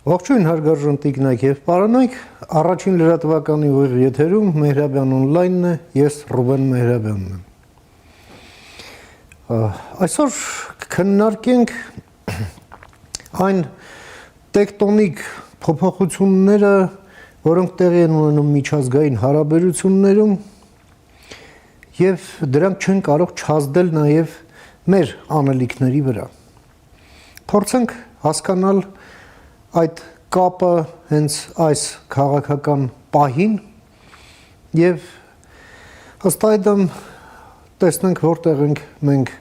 Ողջույն հարգարժան տիկնայք եւ պարոնայք, առաջին լրատվականի ուղիղ եթերում Մեհրաբյան on-line-ն է, ես Ռուբեն Մեհրաբյանն եմ։ Այսօր քննարկենք այն տեկտոնիկ փոփոխությունները, որոնք տեղի են ունենում միջազգային հարաբերություններում եւ դրանք չեն կարող չազդել նաեւ մեր անելիքների վրա։ Փորձենք հասկանալ այդ կապը հենց այս քաղաքական պահին եւ ըստ այդմ տեսնենք որտեղ ենք մենք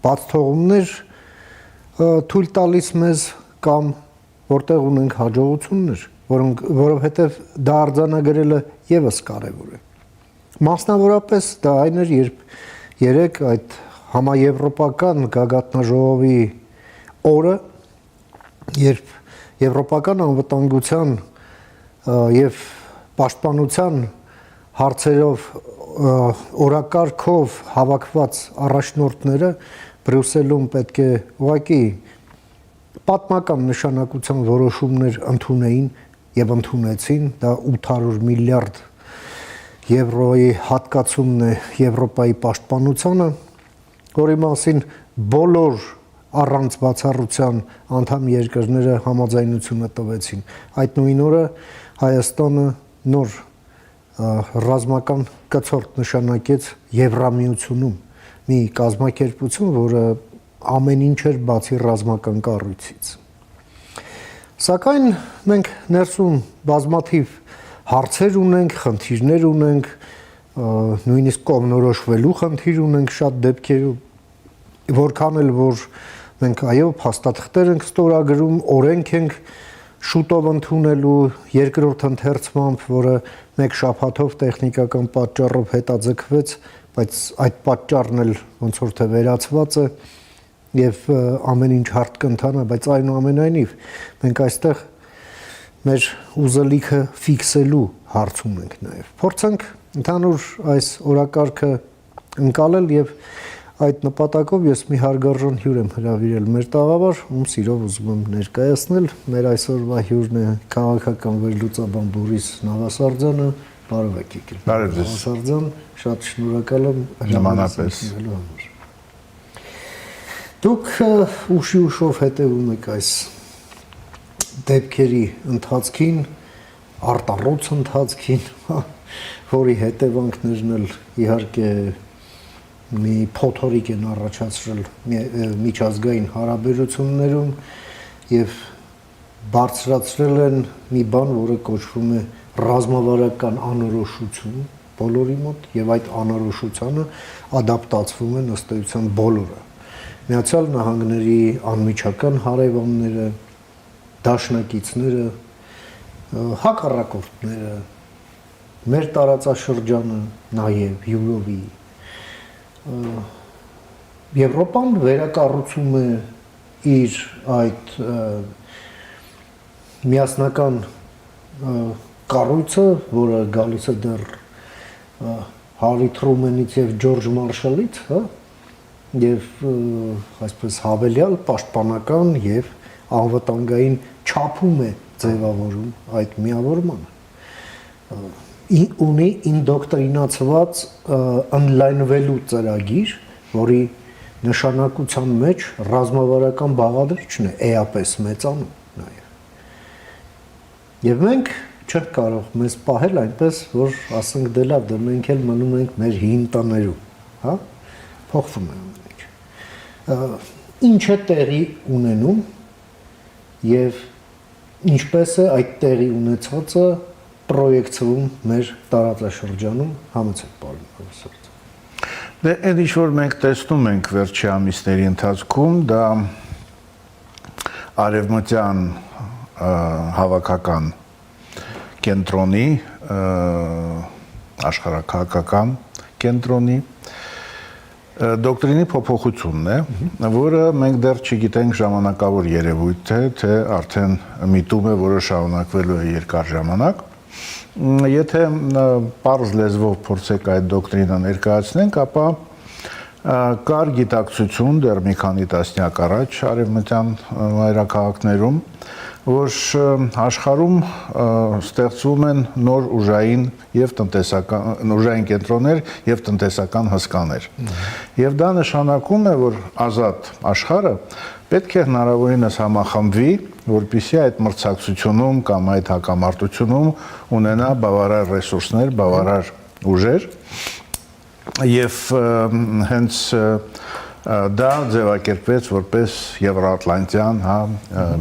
բաց թողումներ թույլ տալիս մեզ կամ որտեղ ունենք հաջողություններ, որովհետեւ դա արձանագրելը եւս կարեւոր է։ Մասնավորապես դա այն էր, երբ երեք այդ համաեվրոպական գագաթնաժողովի օրը, երբ Եվրոպական անվտանգության եւ պաշտպանության հարցերով օրակարգով հավաքված առաջնորդները Բրյուսելում պետք է ուղղակի պատմական նշանակության որոշումներ ընդունեին եւ ընդունեցին, դա 800 միլիարդ եվրոյի հատկացումն է Եվրոպայի պաշտպանությանը, որի մասին բոլոր առանց բացառության անդամ երկրները համաձայնությունը տվեցին։ Այդ նույն օրը Հայաստանը նոր ռազմական կցորդ նշանակեց Եվրամիությունում, մի կազմակերպություն, որը ամեն ինչ էր բացի ռազմական կառույցից։ Սակայն մենք ներսում բազմաթիվ հարցեր ունենք, խնդիրներ ունենք, նույնիսկ կողմնորոշվելու խնդիր ունենք շատ դեպքերում, որքան էլ որ մենք այո փաստաթղթեր ենք ստորագրում, օրենք ենք շուտով ընդունելու երկրորդ ընթերցմամբ, որը մեկ շաբաթով տեխնիկական պատճառով հետաձգվեց, բայց այդ պատճառն էլ ոնց որ թե վերացված է եւ ամեն ինչ հարթ կընթանա, բայց այնուամենայնիվ մենք այստեղ մեր ուզելիքը ֆիքսելու հարցում ենք նաեւ։ Փորձենք ընդհանուր այս օրակարգը ընկալել եւ այդ նպատակով ես մի հարգարժան հյուր եմ հրավիրել մեր տաղավար, ում սիրով ուզում եմ ներկայացնել։ Մեր այսօրվա հյուրն է քաղաքական վերլուծաբան Բորիս Նավասարդյանը, բարև եք եկել։ Բարև ձեզ։ Նավասարդյան, շատ շնորհակալ եմ նմանապես։ Դուք ուշի ուշով հետևում եք այս դեպքերի ընթացքին, արտառոց ընթացքին, որի հետևանքներն էլ իհարկե մի փոթորիկ են առաջացրել միջազգային հարաբերություններում եւ բարձրացրել են մի բան, որը կոչվում է ռազմավարական անորոշություն բոլորի մոտ եւ այդ անորոշությանը ադապտացվում են ըստ էության բոլորը։ Միացյալ Նահանգների անմիջական հարևանները, դաշնակիցները, հակառակորդները, մեր տարածաշրջանը նաեւ յուրովի Եվրոպան վերակառուցում է իր այդ միասնական կառույցը, որը գալիս է դեռ Հարի Թրումենից եւ Ջորջ Մարշալից, հա, եւ այսպես հավելյալ պաշտպանական եւ անվտանգային չափում է ձևավորում այդ միավորմանը։ Ունի ինդոկտրինացված ընդլայնվելու ծրագիր, որի նշանակության մեջ ռազմավարական բաղադրիչն է էապես մեծանում նաև։ Եվ մենք չենք կարող մեզ պահել այնպես, որ ասենք դե լավ, դե մենք էլ մնում ենք մեր հին տներում, հա, փոխվում է ամեն ինչ։ Ինչ է տեղի ունենում եւ ինչպես է այդ տեղի ունեցածը պրոյեկցվում մեր տարածաշրջանում, համեցեք պարոն Նավասարդյան։ Դե այդ ինչ որ մենք տեսնում ենք վերջի ամիսների ընթացքում, դա արևմտյան հավաքական կենտրոնի, աշխարհաքաղաքական կենտրոնի դոկտրինի փոփոխությունն է, որը մենք դեռ չգիտենք ժամանակավոր երևույթ է, թե արդեն միտում է, որը շարունակվելու է երկար ժամանակ։ Եթե պարզ լեզվով փորձեք այդ դոկտրինը ներկայացնենք, ապա կար գիտակցություն դեռ մի քանի տասնյակ առաջ արևմտյան մայրաքաղաքներում, որ աշխարհում ստեղծվում են նոր ուժային եւ տնտեսական ուժային կենտրոններ եւ տնտեսական հսկաներ։ Եվ դա նշանակում է, որ ազատ աշխարհը պետք է հնարավորինս համախմբվի, որպեսզի այդ մրցակցությունում կամ այդ հակամարտությունում ունենա բավարար ռեսուրսներ, բավարար ուժեր եւ հենց դա ձևակերպվեց որպես Եվրոատլանտյան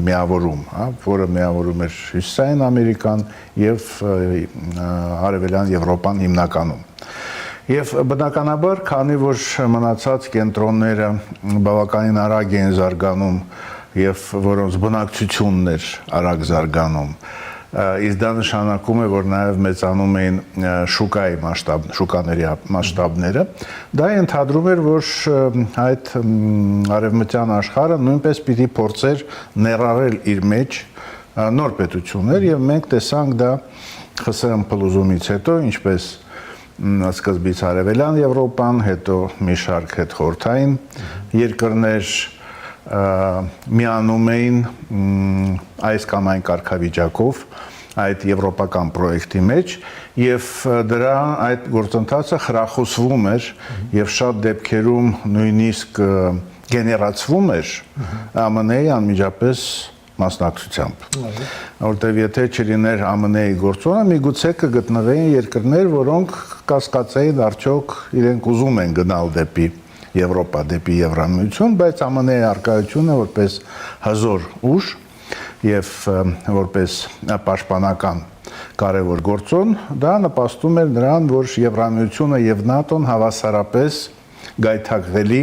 միավորում, որը միավորում էր Հյուսիսային Ամերիկան եւ Արևելյան Եվրոպան հիմնականում։ Եվ բնականաբար, քանի որ մնացած կենտրոնները բավականին արագ են զարգանում եւ որոնց բնակչությունն էր արագ զարգանում, իսկ դա նշանակում է, որ նաև մեծանում էին շուկաների մասշտաբները, դա ընդհանրում էր, որ այդ արևմտյան աշխարհը նույնպես պիտի փորձեր ներառել իր մեջ նոր պետություններ եւ մենք տեսանք դա ԽՍՀՄ փլուզումից հետո, ինչպես սկզբից Արևելյան Եվրոպան, հետո մի շարք հետխորհրդային երկրներ միանում էին այս կամ այն կարգավիճակով այդ եվրոպական պրոյեկտի մեջ եւ դրա այդ գործընթացը խրախուսվում էր եւ շատ դեպքերում նույնիսկ գեներացվում էր ԱՄՆ-ի անմիջապես մասնակցությամբ, որտեղ եթե չլիներ ԱՄՆ-ի գործոնը, միգուցե կգտնվեին երկրներ, որոնք կասկածեին արդյոք իրենք ուզում են գնալ դեպի Եվրոպա, դեպի Եվրամիություն, բայց ԱՄՆ-ի առկայությունը որպես հզոր ուժ եւ որպես պաշտպանական կարևոր գործոն, դա նպաստում էր նրան, որ Եվրամիությունը եւ ՆԱՏՕ-ն հավասարապես գայթակղելի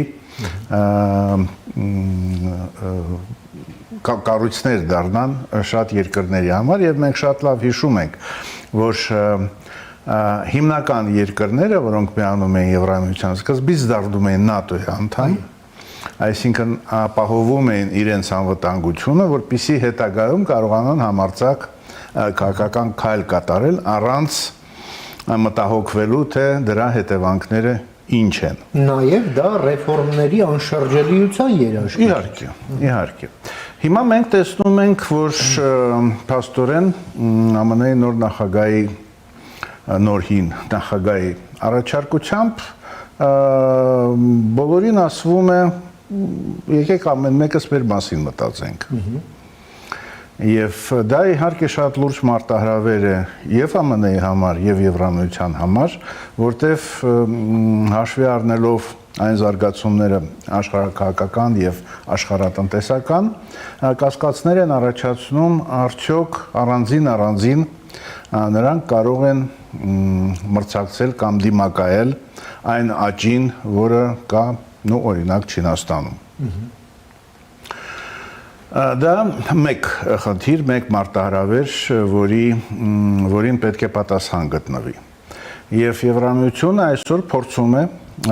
կառույցներ դառնան շատ երկրների համար եւ մենք շատ լավ հիշում ենք, որ հիմնական երկրները, որոնք միանում են Եվրամիության սկզբից դառնում են ՆԱՏՕ-ի անդամ, այսինքն ապահովում են իրենց անվտանգությունը, որպեսզի հետագայում կարողանան համարձակ քաղաքական քայլ կատարել առանց մտահոգվելու, թե դրա հետևանքները ինչ են։ Նաև դա ռեֆորմների անշրջելիության երաշխիք։ Իհարկե, իհարկե։ Հիմա մենք տեսնում ենք, որ փաստորեն ԱՄՆ-ի նոր նախագահի նորհին նախագահի առաջարկությամբ բոլորին ասվում է եկեք ամեն մեկս մեր մասին մտածենք։ Եվ դա իհարկե շատ լուրջ մարտահրավեր է եւ ԱՄՆ-ի համար եւ Եվրամիության համար, որտեվ հաշվի առնելով այն զարգացումները աշխարհակահաղական եւ աշխարհատնտեսական կասկածներ են առաջացնում արդյոք առանձին նրանք կարող են մրցակցել կամ դիմակայել այն աճին, որը կա օրինակ Չինաստանում։ Դա մեկ խնդիր, մեկ մարտահրավեր, որին պետք է պատասխան գտնվի։ Եվ Եվրամիությունը այսօր փորձում է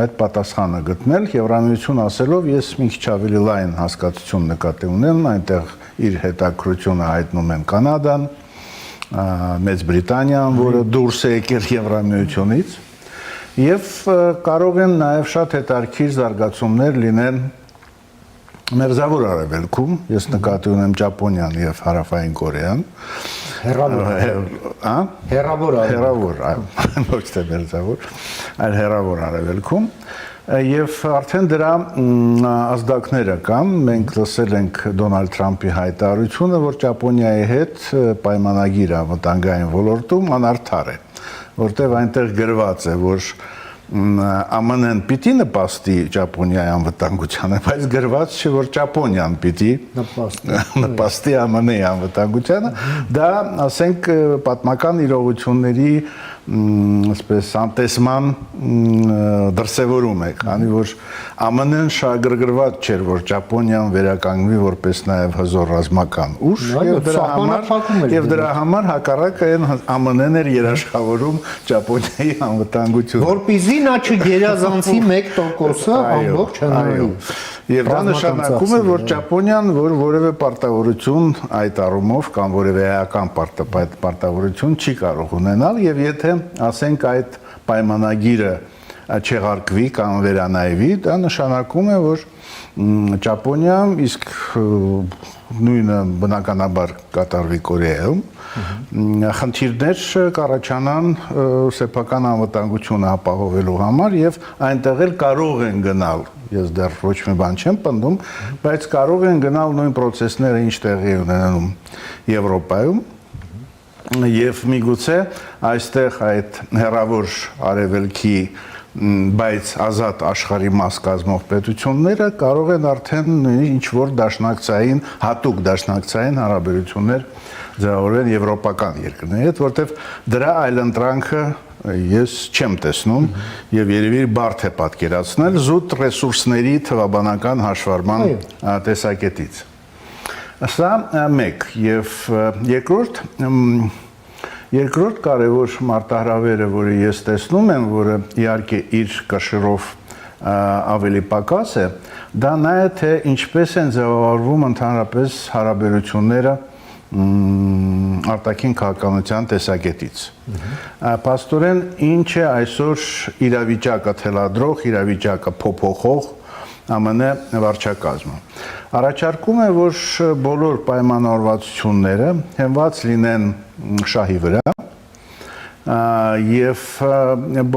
այդ պատասխանը գտնել, Եվրամիություն ասելով ես մի քիչ ավելի լայն հասկացություն նկատի ունեմ, այնտեղ իր հետաքրությունը հայտնում են Կանադան, Մեծ Բրիտանիան, որը դուրս է եկել Եվրամիությունից, եւ կարող են նաեւ շատ հետաքրքիր զարգացումներ լինել Մերձավոր Արևելքում, ես նկատի ունեմ Ճապոնիան եւ Հարավային Կորեան, հեռավոր, ոչ թե մերձավոր, այլ հեռավոր Արևելքում, եւ արդեն դրա ազդակները կան, մենք լսել ենք Դոնալդ Թրամփի հայտարարությունը, որ Ճապոնիայի հետ պայմանագիրը անվտանգային ոլորտում անարդար է, որտեղ այնտեղ գրված է, որ ԱՄՆ-ն պիտի նպաստի Ճապոնիայի անվտանգությանը, բայց գրված չէ, որ Ճապոնիան պիտի նպաստի ԱՄՆ-ի անվտանգությանը, դա, ասենք, պատմական իրողությունների այսպես անտեսման դրսևորում է, քանի որ ԱՄՆ-ն շահագրգռված չէր, որ Ճապոնիան վերականգնվի որպես նաև հզոր ռազմական ուժ, եւ դրա համար հակառակը ԱՄՆ-ն էր երաշխավորում Ճապոնիայի անվտանգությունը։ Որպեսզի նա չգերազանցի 1%-ը ամբողջ հնարին։ Եվ դա նշանակում է, որ Ճապոնիան որևէ պարտավորություն այդ առումով կամ որևէ էական պարտավորություն չի կարող ունենալ, եւ եթե ասենք այդ պայմանագիրը չեղարկվի կամ վերանայվի, դա նշանակում է, որ Ճապոնիան իսկ նույնը բնականաբար կատարվի Կորեայում խնդիրներ կառաջանան սեփական անվտանգությունը ապահովելու համար եւ այնտեղ էլ կարող են գնալ, ես դեռ ոչ մի բան չեմ պնդում, բայց կարող են գնալ նույն process-ները, ինչ տեղի ունենում Եվրոպայում եւ միգուցե այստեղ այդ հերավոր արևելքի բայց ազատ աշխարհի մաս կազմող պետությունները կարող են արդեն ինչ որ դաշնակցային, հատուկ դաշնակցային հարաբերություններ ձևավորեն եվրոպական երկրների հետ, որտեղ դրա այլընտրանքը ես չեմ տեսնում եւ երևի բարդ է պատկերացնել զուտ ռեսուրսների թվաբանական հաշվառման տեսակետից։ Սա մեկ եւ երկրորդ կարևոր մարտահրավերը, որը ես տեսնում եմ, որը իհարկե իր կշռով ավելի պակաս է, դա նա է, թե ինչպես են ձևավորվում ընդհանրապես հարաբերությունները արտաքին քաղաքականության տեսակետից։ Փաստորեն ինչ է այսօր իրավիճակը թելադրող, իրավիճակը փոփոխող ԱՄՆ վարչակազմը։ Առաջարկում է, որ բոլոր պայմանավորվածությունները հենված լինեն շահի վրա եւ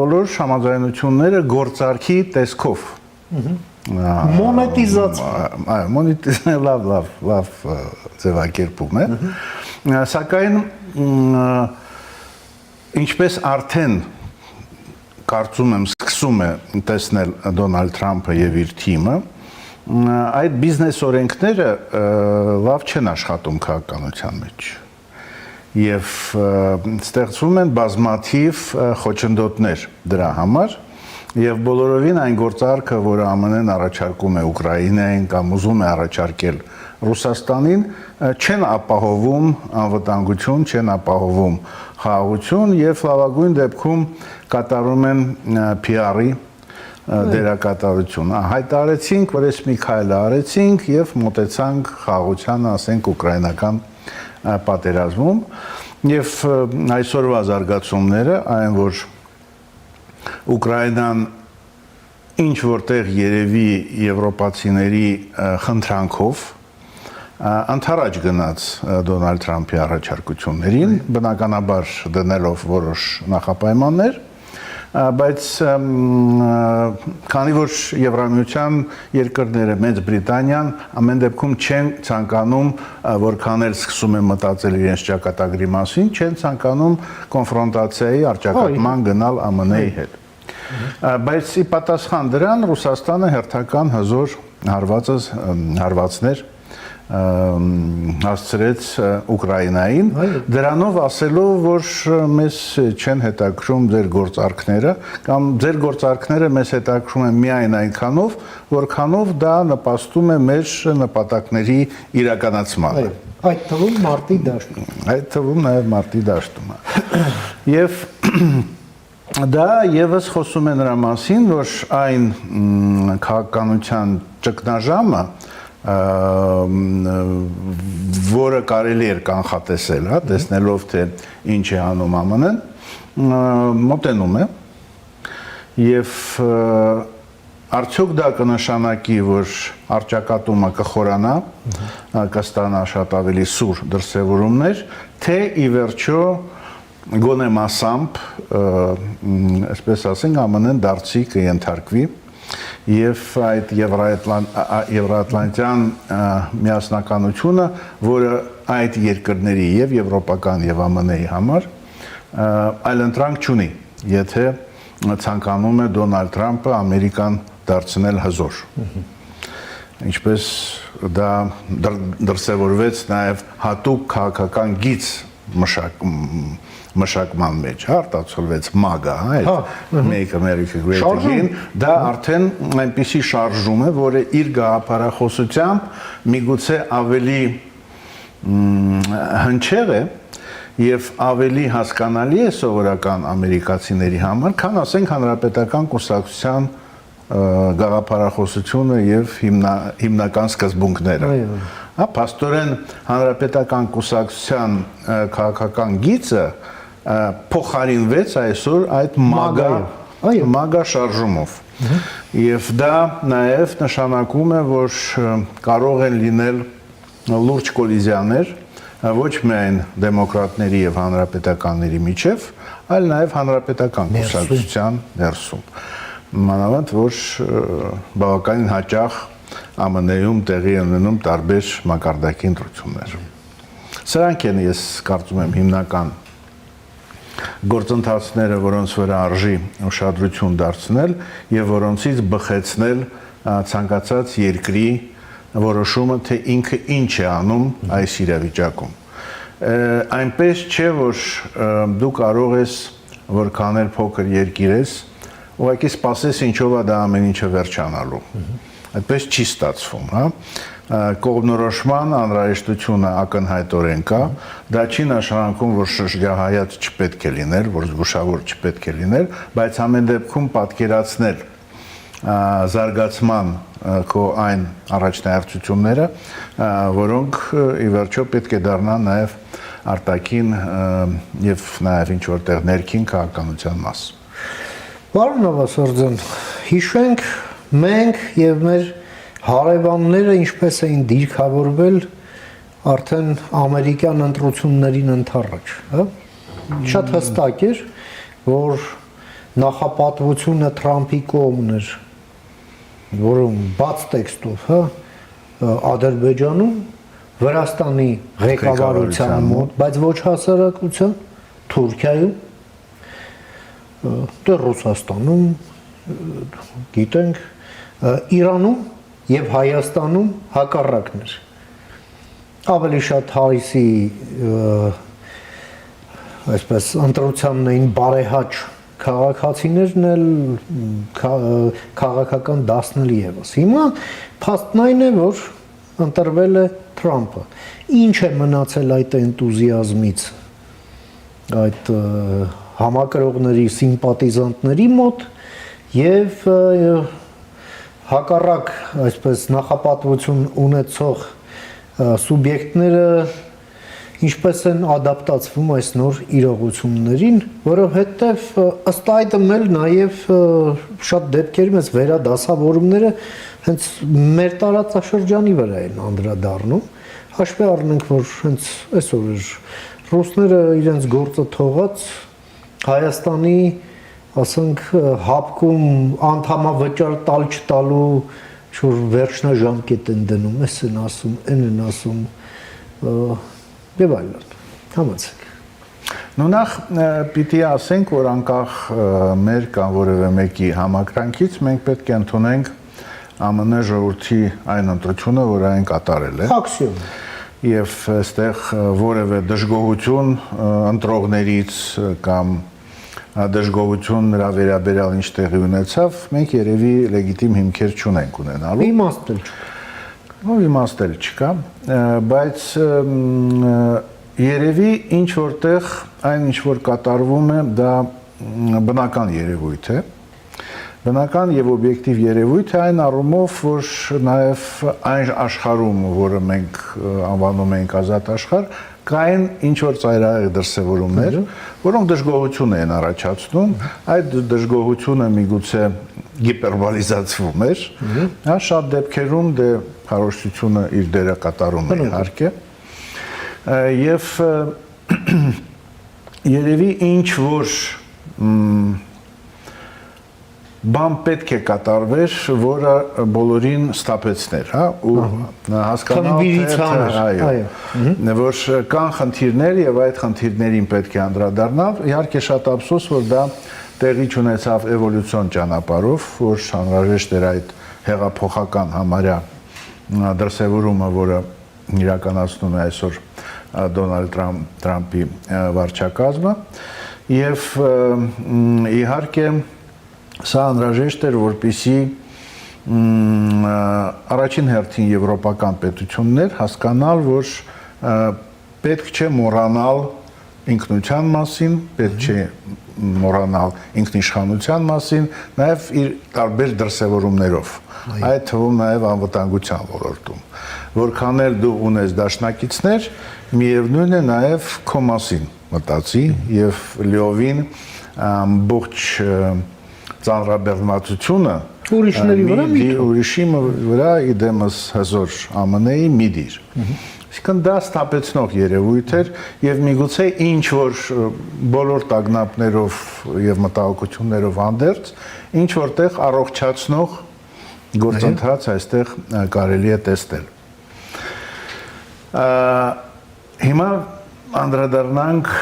բոլոր համաձայնությունները գործարքի տեսքով Մոնետիզացիա։ Լավ ձևակերպում է։ Սակայն ինչպես արդեն կարծում եմ սկսում է տեսնել Դոնալդ Թրամփը եւ իր թիմը, այդ բիզնես օրենքները լավ չեն աշխատում քաղաքականության մեջ։ Եվ ստեղծվում են բազմաթիվ խոչընդոտներ դրա համար եւ բոլորովին այն գործարքը, որը ԱՄՆ-ն առաջարկում է Ուկրաինային կամ ուզում է առաջարկել Ռուսաստանին, չեն ապահովում անվտանգություն, չեն ապահովում խաղաղություն եւ լավագույն դեպքում կատարում են PR-ի դերակատարություն։ Հայտարարեցինք, որ այս մի քայլ արեցինք եւ մոտեցանք խաղաղության, ասենք, ուկրաինական պատերազմում եւ այսօրվա զարգացումները այն, որ Ուկրաինան ինչ որտեղ երևի եվրոպացիների խնդրանքով անթարաջ գնաց Դոնալդ Թրամփի առաջարկություններին, բնականաբար դնելով որոշ նախապայմաններ, բայց քանի որ Եվրամիության երկրները, Մեծ Բրիտանիան ամեն դեպքում չեն ցանկանում, որքան էլ սկսում են մտածել իրենց ճակատագրի մասին, չեն ցանկանում կոնֆրոնտացիայի, առճակատման գնալ ԱՄՆ-ի հետ։ Բայց ի պատասխան դրան Ռուսաստանը հերթական հզոր հարվածներ հասցրեց Ուկրաինային, դրանով ասելով, որ մեզ չեն հետաքրում ձեր գործարքները, կամ ձեր գործարքները մեզ հետաքրում են միայն այնքանով, որքանով դա նպաստում է մեր նպատակների իրականացմանը։ Այդ թվում մարտի դաշտում։ Այդ թվում նաև մարտի դաշտում է։ Եվ դա եւս խոսում է նրա մասին, որ այն քաղաքականության ճգնաժամը, որը կարելի էր կանխատեսել, տեսնելով թե ինչ է անում ԱՄՆ-ն, մոտենում է եւ արդյոք դա կնշանակի, որ առճակատումը կխորանա, կստանա շատ ավելի սուր դրսևորումներ, թե ի վերջո գոնե մասամբ, այսպես ասենք, ԱՄՆ-ն դարձի կենթարկվի եւ այդ եվրոատլանտյան միասնականությունը, որը այդ երկրների եւ եվրոպական եւ ԱՄՆ-ի համար այլընտրանք չունի, եթե ցանկանում է Դոնալդ Թրամփը Ամերիկան դարձնել հզոր։ Ինչպես դա դրսևորվեց նաեւ հատուկ քաղաքական գիծ մշակման մեջ, արտացոլվեց MAGA, Make America Great Again, դա արդեն այնպիսի շարժում է, որը իր գաղափարախոսությամբ միգուցե ավելի հնչեղ է եւ ավելի հասկանալի է սովորական ամերիկացիների համար, քան ասենք հանրապետական կուսակցության գաղափարախոսությունը եւ հիմնական սկզբունքները։ Փաստորեն հանրապետական կուսակցության քաղաքական գիծը փոխարինվեց այսօր այդ MAGA մագա շարժումով։ Եվ դա նաև նշանակում է, որ կարող են լինել լուրջ կոլիզիաներ ոչ միայն դեմոկրատների եւ հանրապետականների միջև, այլ նաև հանրապետական կուսակցության ներսում։ Մանավանդ որ բավականին հաճախ ԱՄՆ-ում տեղի են ունենում տարբեր մակարդակի ընտրություններ։ Սրանք են, ես կարծում եմ, հիմնական գործընթացները, որոնց վրա արժի ուշադրություն դարձնել եւ որոնցից բխեցնել ցանկացած երկրի որոշումը, թե ինքը ինչ է անում այս իրավիճակում։ Այնպես չէ, որ դու կարող ես, որքան էլ փոքր երկիր ես, ուղղակի սպասես ինչով է դա ամեն ինչը վերջանալու։ Այդպես չի ստացվում, հա։ Կողմնորոշման անհրաժեշտությունը ակնհայտորեն կա, դա չի նշանակում, որ շրջահայաց չպետք է լինել, որ զգուշավոր չպետք է լինել, բայց ամեն դեպքում պատկերացնել զարգացման քո այն առաջնահերթությունները, որոնք ի վերջո պետք է դառնան նաև արտաքին եւ նաև ինչ որտեղ ներքին քաղաքականության մաս։ Պարոն Նավասարդյան, հիշենք մենք եւ մեր հարևանները ինչպես էին դիրքավորվել արդեն ամերիկյան ընտրություններին ընդառաջ, հա։ Շատ հստակ էր, որ նախապատվությունը Թրամփի կողմն էր, որում բաց տեքստով, հա, Ադրբեջանում, Վրաստանի ղեկավարության մոտ, բայց ոչ հասարակության, Թուրքիայում, դեռ Ռուսաստանում, գիտենք, Իրանում եւ Հայաստանում հակառակն էր։ Ավելի շատ հարիսի այսպես ընտրությանն էին բարեհաճ քաղաքացիներն էլ քաղաքական դասնել եւս։ Հիմա փաստն այն է, որ ընտրվել է Թրամփը։ Ինչ է մնացել այդ էնտուզիազմից, այդ համակրողների, սիմպատիզանտների մոտ եւ հակառակ, այսպես նախապատվություն ունեցող սուբյեկտները ինչպես են ադապտացվում այս նոր իրողություններին, որովհետև ըստ այդմ էլ նաև շատ դեպքերում այս վերադասավորումները հենց մեր տարածաշրջանի վրա են անդրադառնում, հաշվի առնենք, որ հենց այսօր էր ռուսները իրենց գործը թողած Հայաստանի, ասենք, հապկում անդամավճար տալ չտալու շուտ վերջնաժամկետ են դնում, էս են ասում, այն են ասում եւ այլն։ Համեցեք։ Նախ պիտի ասենք, որ անկախ մեր կամ որևէ մեկի համակրանքից մենք պետք է ընդունենք ԱՄՆ ժողովրդի այն ընտրությունը, որ այն կատարել է։ Աքսիոմ։ Եվ այստեղ որևէ դժգոհություն ընտրողներից կամ դժգոհություն նրա վերաբերյալ ինչ տեղի ունեցավ, մենք երևի լեգիտիմ հիմքեր չունենք ունենալու։ Իմաստել չկա։ Իմաստել չկա, բայց երևի ինչ որտեղ այն ինչ որ կատարվում է, դա բնական երևույթ է։ Բնական եւ օբյեկտիվ երևույթ է այն առումով, որ նաեւ այն աշխարհում, որը մենք անվանում ենք ազատ աշխարհ, կային ինչ որ ծայրահեղ դրսևորումներ, որոնք դժգոհություն են առաջացնում, այդ դժգոհությունը միգուցե հիպերբոլիզացվում էր, հա, շատ դեպքերում դե քարոշչությունը իր դերը կատարում է իհարկե, եւ երևի ինչ որ բան պետք է կատարվեր, որը բոլորին ստապեցներ, հա, ու հասկանալ, որ կան խնդիրներ եւ այդ խնդիրներին պետք է անդրադառնալ, իհարկե շատ ափսոս, որ դա տեղի չունեցավ էվոլյուցիոն ճանապարհով, որ անհրաժեշտ էր այդ հեղափոխական համարյա դրսևորումը, որը իրականացնում է այսօր Դոնալդ Թրամփի վարչակազմը, եւ իհարկե սա անհրաժեշտ էր, որպեսզի առաջին հերթին եվրոպական պետություններ հասկանալ, որ պետք չէ մոռանալ ինքնության մասին, պետք չէ մոռանալ ինքնիշխանության մասին, նաև իր տարբեր դրսևորումներով, այդ թվում նաև անվտանգության ոլորտում։ Որքան էլ դու ունես դաշնակիցներ, միևնույն է նաև քո մասին մտածի եւ լիովին ամբողջ ծանրաբեռնվածությունը Ուրիշների վրա ուրիշի վրա իդեմս հզոր ԱՄՆ-ի մի դիր։ Այսինքն դա ստապեցնող երևույթ էր եւ միգուցե ինչ որ բոլոր տագնապներով եւ մտահոգություններով հանդերձ ինչ որտեղ առողջացնող գործընթաց այստեղ կարելի է տեսնել։ Հիմա անդրադառնանք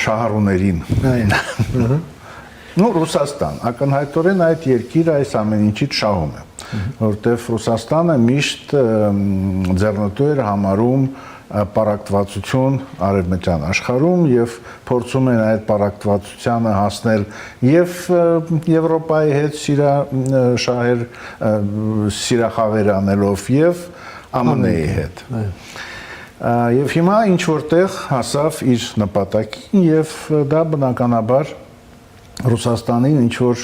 շահառուներին։ Ռուսաստան, ակնհայտորեն այդ երկիրը այս ամեն ինչից շահում է, որտեղ Ռուսաստանը միշտ ձեռնտու էր համարում պարակտվածություն արևմտյան աշխարհում եւ փորձում են այդ պարակտվածությանը հասնել եւ Եվրոպայի հետ սիրախաղեր անելով եւ ԱՄՆ-ի հետ։ Եվ հիմա ինչ որտեղ հասավ իր նպատակին եւ դա բնականաբար Ռուսաստանին ինչ որ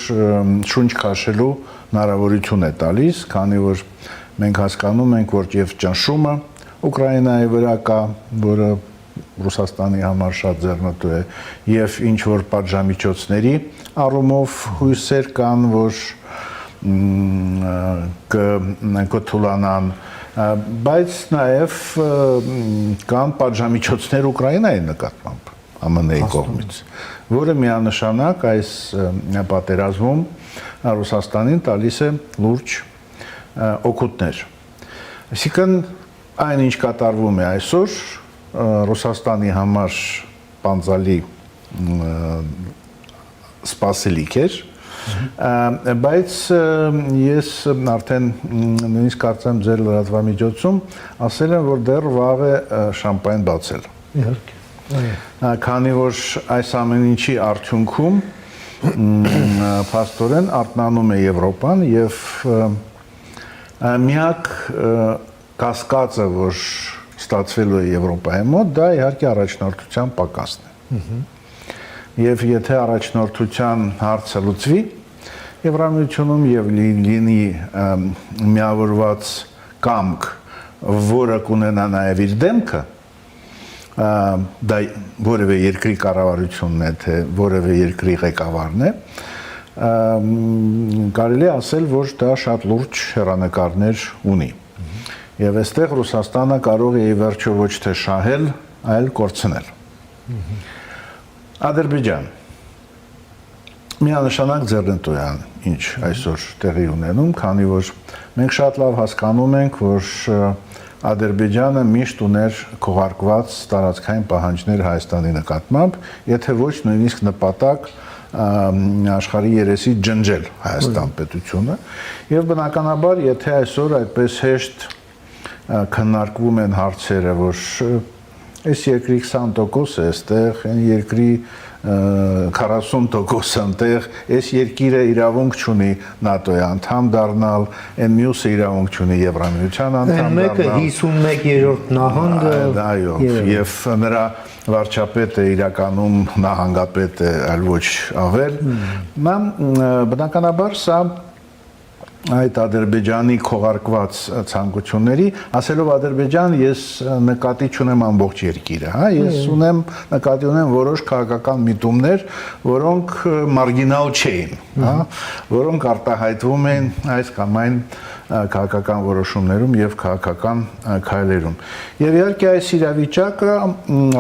շունչ քաշելու հնարավորություն է տալիս, քանի որ մենք հասկանում ենք, որ եւ ճնշումը Ուկրաինայի վրա կա, որը Ռուսաստանի համար շատ ձեռնտու է, եւ ինչ որ պատժամիջոցների առումով հույսեր կան, որ կթուլանան, բայց նաեւ կան պատժամիջոցներ Ուկրաինայի նկատմամբ ԱՄՆ-ի կողմից, որը միանշանակ այս պատերազմում Ռուսաստանին տալիս է լուրջ օգուտներ։ Այսինքն այն ինչ կատարվում է այսօր Ռուսաստանի համար պանձալի սպասելիք էր, բայց ես արդեն նույնիսկ կարծեմ ձեր լրատվամիջոցում ասել եմ, որ դեռ վաղ է շամպայն բացել։ Իհարկե։ Քանի որ այս ամեն ինչի արդյունքում փաստորեն արթնանում է Եվրոպան եւ միակ կասկածը, որ ստացվելու է Եվրոպայի մոտ, դա իհարկե առաջնորդության պակասն է։ Եվ եթե առաջնորդության հարցը լուծվի Եվրամիությունում եւ լինի միավորված կամք, որը կունենա նաեւ իր դեմքը, դա որևէ երկրի կառավարությունն է, թե որևէ երկրի ղեկավարն է, կարելի է ասել, որ դա շատ լուրջ հեռանկարներ ունի։ Եվ այստեղ Ռուսաստանը կարող է ի վերջո ոչ թե շահել, այլ կորցնել։ Ադրբեջան միանշանակ ձեռնտու է ինչ այսօր տեղի ունենում, քանի որ մենք շատ լավ հասկանում ենք, որ Ադրբեջանը միշտ ուներ քողարկված տարածքային պահանջներ Հայաստանի նկատմամբ, եթե ոչ նույնիսկ նպատակ աշխարհի երեսի ջնջել Հայաստան պետությունը, եւ բնականաբար, եթե այսօր այդպես հեշտ քննարկվում են հարցերը, որ այս երկրի 20% է այստեղ, այն երկրի 40% այնտեղ, այս երկիրը իրավունք չունի ՆԱՏՕ-ի անդամ դառնալ, այն մյուսը իրավունք չունի Եվրամիության անդամ դառնալ։ Մեկը 51-րդ նահանգը, այո, եւ նրա վարչապետը իրականում նահանգապետ է, այլ ոչ ավել։ Բնականաբար սա այդ Ադրբեջանի քողարկված ցանկությունների, ասելով Ադրբեջան, ես նկատի չունեմ ամբողջ երկիրը, հա, ես ունեմ նկատի ունեմ որոշ քաղաքական միտումներ, որոնք մարգինալ չէին, հա, որոնք արտահայտվում են այս կամ այն քաղաքական որոշումներում եւ քաղաքական քայլերում։ Եվ իհարկե այս իրավիճակը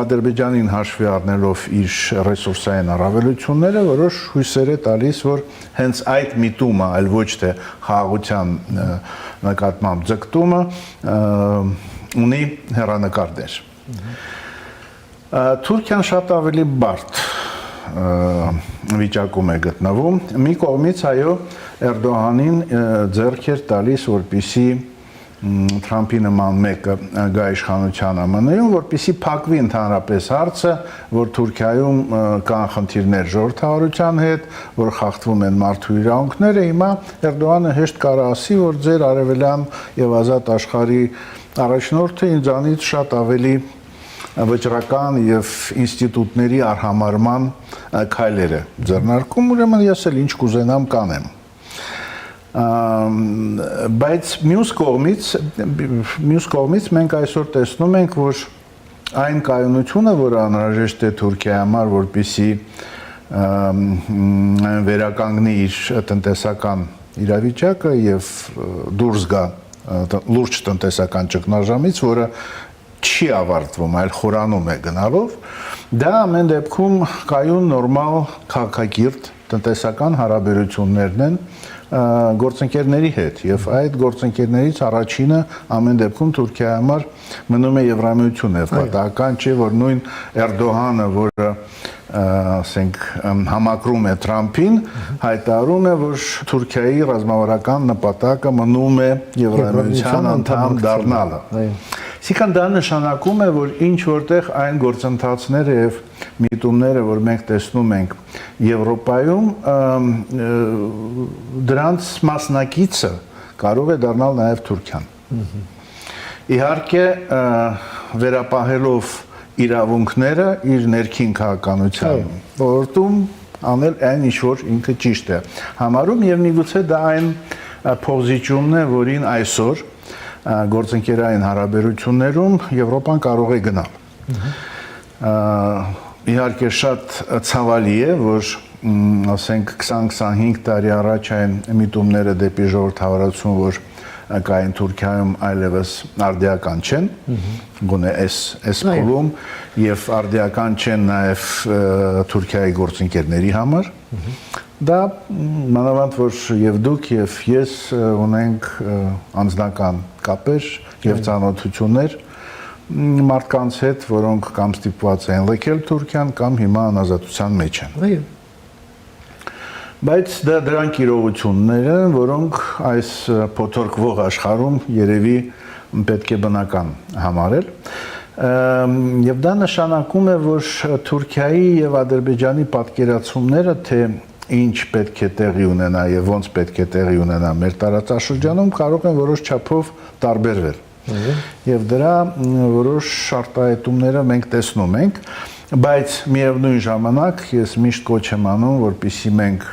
Ադրբեջանին հաշվի առնելով իր ռեսուրսային առավելությունները, որոշ հույսեր է տալիս, որ հենց այդ միտումը, այլ ոչ թե խաղաղության նկատմամբ ձգտումը ունի հեռանկարներ։ Թուրքիան շատ ավելի բարդ վիճակում է գտնվում։ Մի կողմից այո Էրդողանին ձեռք էր տալիս, որպեսզի Թրամփի նման մեկը գա իշխանության ԱՄՆ-ում, որպեսզի փակվի ընդհանրապես հարցը, որ Թուրքիայում կան խնդիրներ ժողովրդավարության հետ, որ խախտվում են մարդու իրավունքները, հիմա Էրդողանը հեշտ կարող ասի, որ ձեր արևելյան եւ ազատ աշխարհի առաջնորդը ինձանից շատ ավելի վճռական եւ ինստիտուտների արհամարման քայլեր է ձեռնարկում, ուրեմն ես էլ ինչ կուզենամ կանեմ։ Բայց մյուս կողմից մենք այսօր տեսնում ենք, որ այն կայունությունը, որը անհրաժեշտ է Թուրքիայի համար, որպեսզի վերականգնի իր տնտեսական իրավիճակը եւ դուրս գա լուրջ տնտեսական ճգնաժամից, որը չի ավարտվում, այլ խորանում է գնալով, դա ամեն դեպքում կայուն նորմալ քաղաքակիրթ տնտեսական հարաբերություններն են գործընկերների հետ եւ այդ գործընկերներից առաջինը ամեն դեպքում Թուրքիայի համար մնում է Եվրամիությունն եւ պատահական չէ որ նույն Էրդողանը, որը ասենք համակրում է Թրամփին, հայտարարում է, որ Թուրքիայի ռազմավարական նպատակը մնում է Եվրամիության անդամ դառնալը։ Այսինքն դա նշանակում է, որ ինչ որտեղ այն գործընթացները եւ միտումները, որ մենք տեսնում ենք Եվրոպայում, դրանց մասնակիցը կարող է դառնալ նաեւ Թուրքիան։ Իհարկե, վերապահելով իրավունքները իր ներքին քաղաքականության ոլորտում անել այն ինչ որ ինքը ճիշտ է համարում եւ միգուցե դա այն փոխզիջումն է, որին այսօր գործընկերային հարաբերություններում Եվրոպան կարող է գնալ։ Իհարկե շատ ցավալի է, որ ասենք 20-25 տարի առաջ այն միտումները դեպի ժողովրդավարություն, որ կային Թուրքիայում այլևս արդիական չեն, գոնե այս փուլում եւ արդիական չեն նաեւ Թուրքիայի գործընկերների համար։ Դա մանավանդ որ եւ դուք եւ ես ունենք անձնական կապեր եւ ծանոթություններ մարդկանց հետ, որոնք կամ ստիպված են լքել Թուրքիան կամ հիմա անազատության մեջ են։ Այո։ Բայց դա դրանք իրողություններ են, որոնք այս փոթորկվող աշխարհում երևի պետք է բնական համարել։ Եվ դա նշանակում է, որ Թուրքիայի եւ Ադրբեջանի պատկերացումները, թե ինչ պետք է տեղի ունենա եւ ոնց պետք է տեղի ունենա մեր տարածաշրջանում, կարող են որոշ չափով տարբերվել։ Եվ դրա որոշ արտահայտումները մենք տեսնում ենք, բայց միևնույն ժամանակ ես միշտ կոչ եմ անում, որպեսզի մենք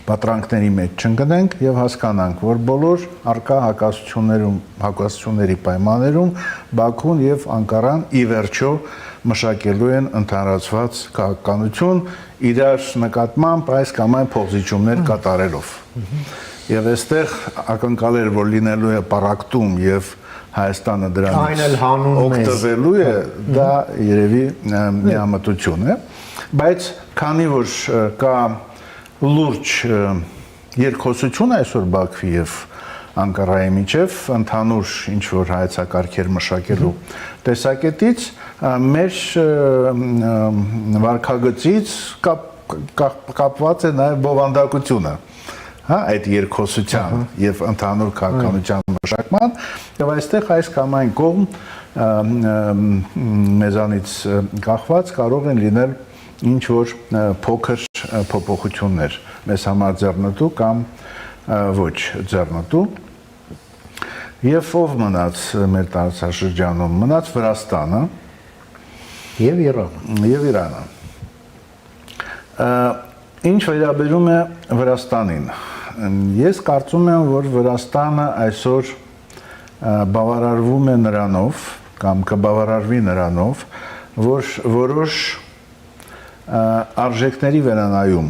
պատրանքների մեջ չընկնենք եւ հասկանանք, որ բոլոր արկա հակասությունների պայմաններում Բաքուն եւ Անկարան ի վերջո մշակելու են ընդհանրացված քաղաքականություն իրար նկատմամբ այս կամ այն փոխզիջումներ կատարելով։ Եվ այստեղ ակնկալել, որ լինելու է պարակտում եւ Հայաստանը դրանից օգտվելու է, դա երևի միամտություն է, բայց քանի որ կա լուրջ երկխոսություն այսօր Բաքվի եւ Անկարայի միջև ընդհանուր ինչ որ հայեցակարգեր մշակելու տեսակետից մեր վարքագծից կապված է նաեւ բովանդակությունը, հա, այդ երկխոսության եւ ընդհանուր քաղաքականության մշակման եւ այստեղ այս կամ այն կողմ մեզանից կախված կարող են լինել ինչ որ փոքր փոփոխություններ մեզ համար ձեռնտու կամ ոչ ձեռնտու եւ ով մնաց մեր տարածաշրջանում մնաց Վրաստանը եւ Իրանը ինչ վերաբերում է Վրաստանին ես կարծում եմ որ Վրաստանը այսօր բավարարվում է նրանով կամ կբավարարվի նրանով որ որոշ արժեքների վերանայում,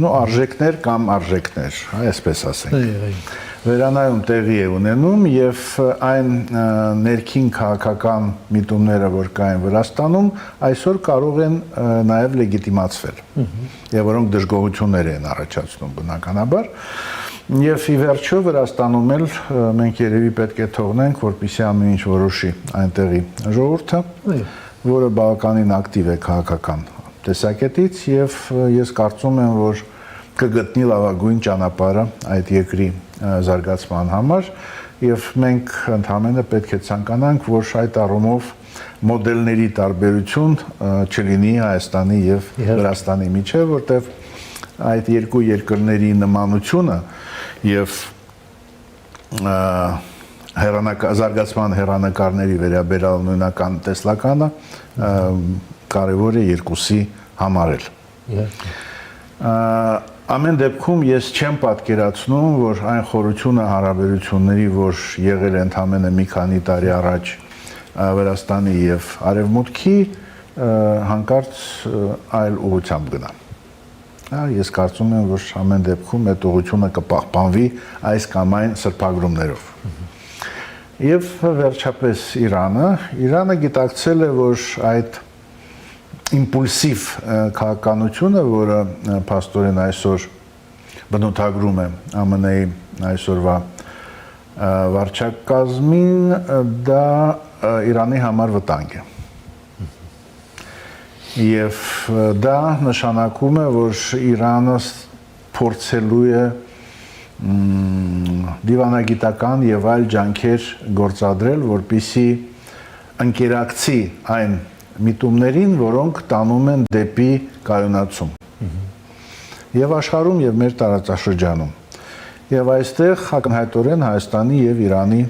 արժեքներ կամ արժեքներ, այսպես ասենք, վերանայում տեղի է ունենում եւ այն ներքին քաղաքական միտումները, որ կային Վրաստանում, այսօր կարող են նաեւ լեգիտիմացվել եւ որոնք դժգոհություններ են առաջացնում բնականաբար եւ ի վերջո Վրաստանում էլ մենք երևի պետք է թողնենք, որպեսզի ամեն ինչ որոշի այնտեղի ժողովուրդը, որը բավականին ակտիվ է քաղաքական տեսակետից եւ ես կարծում եմ, որ կգտնի լավագույն ճանապարհը այդ երկրի զարգացման համար եւ մենք ընդհանրապես պետք է ցանկանանք, որ այդ առումով մոդելների տարբերություն չլինի Հայաստանի եւ Վրաստանի միջեւ, որտեղ այդ երկու երկրների նմանությունը եւ զարգացման հեռանկարների վերաբերյալ նույնական տեսլականը կարևոր է երկուսի համարել։ Ամեն դեպքում ես չեմ պատկերացնում, որ այն խորությունը հարաբերությունների, որ եղել է ընդամենը մի քանի տարի առաջ Վրաստանի եւ Արևմուտքի, հանկարծ այլ ուղղությամբ գնա։ Ես կարծում եմ, որ ամեն դեպքում այդ ուղղությունը կպահպանվի այս կամ այն սրբագրումներով։ Եվ վերջապես Իրանը գիտակցել է, որ այդ իմպուլսիվ քաղաքականությունը, որը փաստորեն այսօր բնութագրում է ԱՄՆ-ի այսօրվա վարչակազմին, դա Իրանի համար վտանգ է։ Եվ դա նշանակում է, որ Իրանը փորձելու է դիվանագիտական եւ այլ ջանքեր գործադրել, որպեսզի ընկերակցի այն միտումներին, որոնք տանում են դեպի կայունացում։ Եվ աշխարհում եւ մեր տարածաշրջանում։ Եվ այստեղ ակնհայտորեն Հայաստանի եւ Իրանի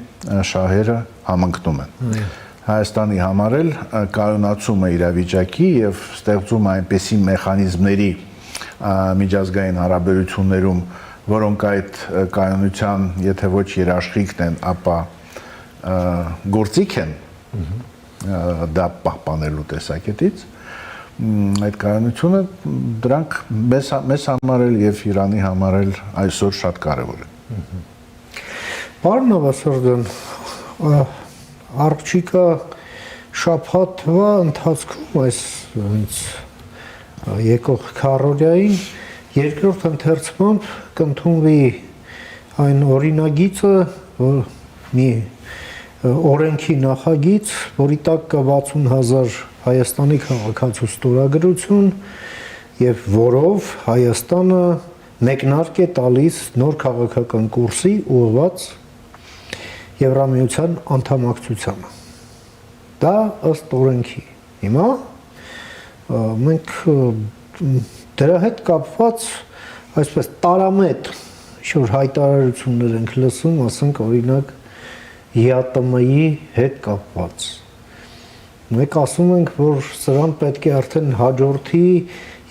շահերը համընկնում են։ Հայաստանի համար էլ կայունացումը իրավիճակի եւ ստեղծում այնպիսի մեխանիզմների միջազգային հարաբերություններում, որոնք այդ կայունության, եթե ոչ երաշխիքն են, ապա գործիք են դա պահպանելու տեսակետից, այդ կայունությունը դրանք մեզ համար էլ եւ Իրանի համար էլ այսօր շատ կարեւոր է։ Պարոն Նավասարդյան, Արխիկա շաբաթվա ընթացքում այս եկող քարորիային երկրորդ ընթերցմամբ կընդունվի այն օրինագիծը, որ մի օրենքի նախագիծ, որի տակ կա 60,000 Հայաստանի քաղաքացու ստորագրություն եւ որով Հայաստանը մեկնարկ է տալիս նոր քաղաքական կուրսի ուղղված Եվրամիության անդամակցությանը։ Դա ըստ օրենքի։ Հիմա մենք դրա հետ կապված այսպես տարամետ ինչ-որ հայտարարություններ ենք լսում, ասենք օրինակ ԵԱՏՄ-ի հետ կապված։ Մենք ասում ենք, որ սրան պետք է արդեն հաջորդի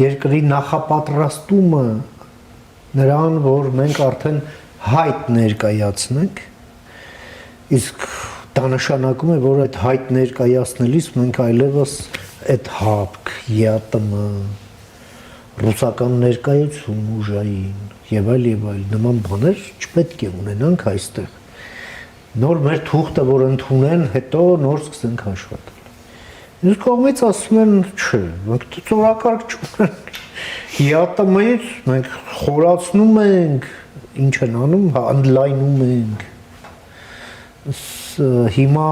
երկրի նախապատրաստումը նրան, որ մենք արդեն հայտ ներկայացնենք, իսկ դա նշանակում է, որ այդ հայտ ներկայացնելիս մենք այլևս այդ ՀԱՊԿ, ԵԱՏՄ, ռուսական ներկայություն ուժային եւ այլ նման բաներ չպետք է ունենանք այստեղ։ Նոր մեր թուղթը որ ընդունեն, հետո նոր սկսենք աշխատել։ Մյուս կողմից ասում են, չէ, մենք ծորակարգ չունենք։ ԵԱՏՄ-ից մենք խորացնում ենք, ինչ են անում, ընդլայնում ենք։ Հիմա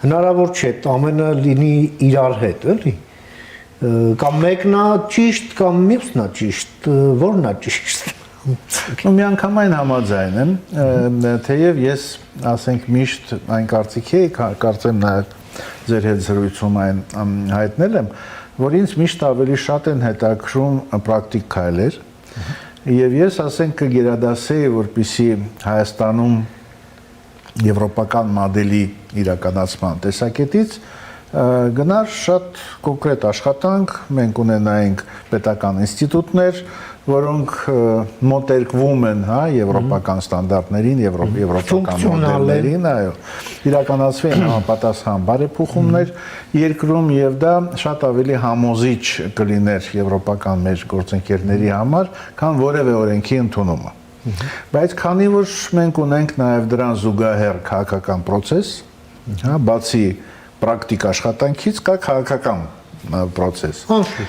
հնարավոր չէ ամենը լինի իրար հետ, էլի։ Կամ մեկնա ճիշտ, կամ մյուսնա ճիշտ, որնա ճիշտ։ Միանգամայն համաձայն եմ, թեև ես, ասենք, միշտ այն կարծիքի էի, կարծեմ նաև ձեր հետ զրույցում այն հայտնել եմ, որ ինձ միշտ ավելի շատ են հետաքրում պրակտիկ քայլեր, եւ ես, ասենք, կգերադասեի, որպեսզի Հայաստանում եվրոպական մոդելի իրականացման տեսակետից գնար շատ կոնկրետ աշխատանք, մենք ունենայինք պետական ինստիտուտներ, որոնք մոտերկվում են, եվրոպական ստանդարտներին, եվրոպական մոդելներին, այո, իրականացվեն համապատասխան բարեփոխումներ երկրում եւ դա շատ ավելի համոզիչ կլիներ եվրոպական մեր գործընկերների համար, քան որևէ օրենքի ընդունումը։ Բայց քանի որ մենք ունենք նաեւ դրան զուգահեռ քաղաքական process, բացի պրակտիկ աշխատանքից կա քաղաքական process։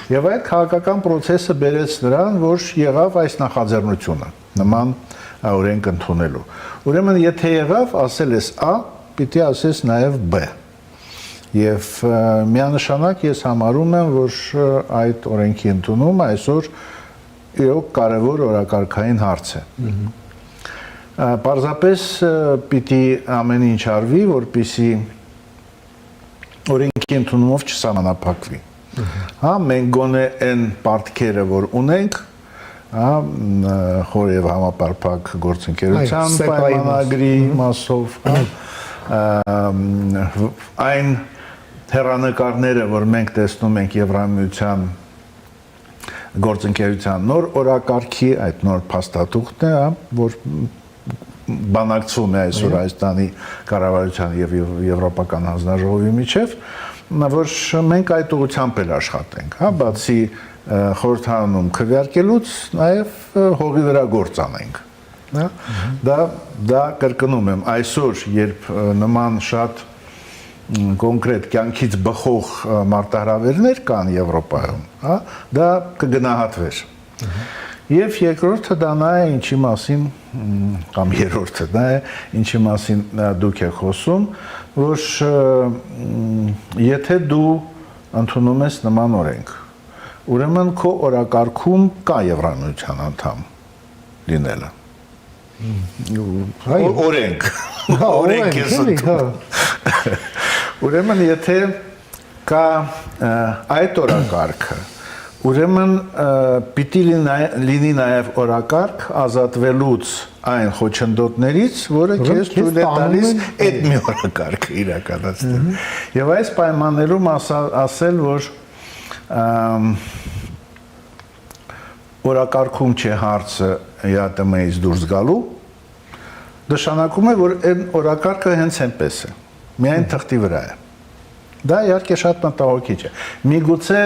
Եվ այդ քաղաքական process-ը բերեց նրան, որ եղավ այս նախաձեռնությունը նման օրենք ընդունելու։ Ուրեմն եթե եղավ, ասել ես A, պիտի ասես նաեւ B։ Եվ միանշանակ ես համարում եմ, որ այդ օրենքի ընդունումը այսօր իրոք կարևոր օրակարգային հարց է։ Պարզապես պիտի ամեն ինչ արվի, որպեսզի օրենքի ընդունումով չսահմանափակվի։ Մենք գոնե այն պարտքերը, որ ունենք, խոր եւ համապարփակ գործընկերության պայմանագրի մասով, այն հեռանկարները, որ մենք տեսնում ենք Եվրամիության գործընկերության նոր օրակարգի, այդ նոր փաստաթուղթն է, որ բանակցվում է այսօր Հայաստանի կառավարության եւ Եվրոպական հանձնաժողովի միջև, որ մենք այդ ուղղությամբ էլ աշխատենք, հա, բացի խորհրդարանում քվեարկելուց, նաև հողի վրա գործ անենք, հա, դա կրկնում եմ, այսօր, երբ նման շատ կոնկրետ կյանքից բխող մարտահրավերներ կան Եվրոպայում, հա, դա կգնահատվեր։ Եվ երկրորդը դա նա է, ինչի մասին, կամ երրորդը դա է, ինչի մասին դուք եք խոսում, որ եթե դու ընդունում ես նման օրենք, ուրեմն քո օրակարգում կա Եվրամիության անդամ լինելը։ Օրենք, օրենք ես ընդունում։ Ուրեմն եթե կա այդ օրակարգը, ուրեմն պիտի լինի նաև օրակարգ ազատվելուց այն խոչընդոտներից, որը քեզ թույլ է տալիս այդ մի օրակարգը իրականացնել։ Եվ այս պայմաններում ասել, որ օրակարգում չէ հարցը ԵԱՏՄ-ից դուրս գալու, նշանակում է, որ այն օրակարգը հենց այնպես է, միայն թղթի վրա է։ Դա իհարկե շատ մտահոգիչ է։ Միգուցե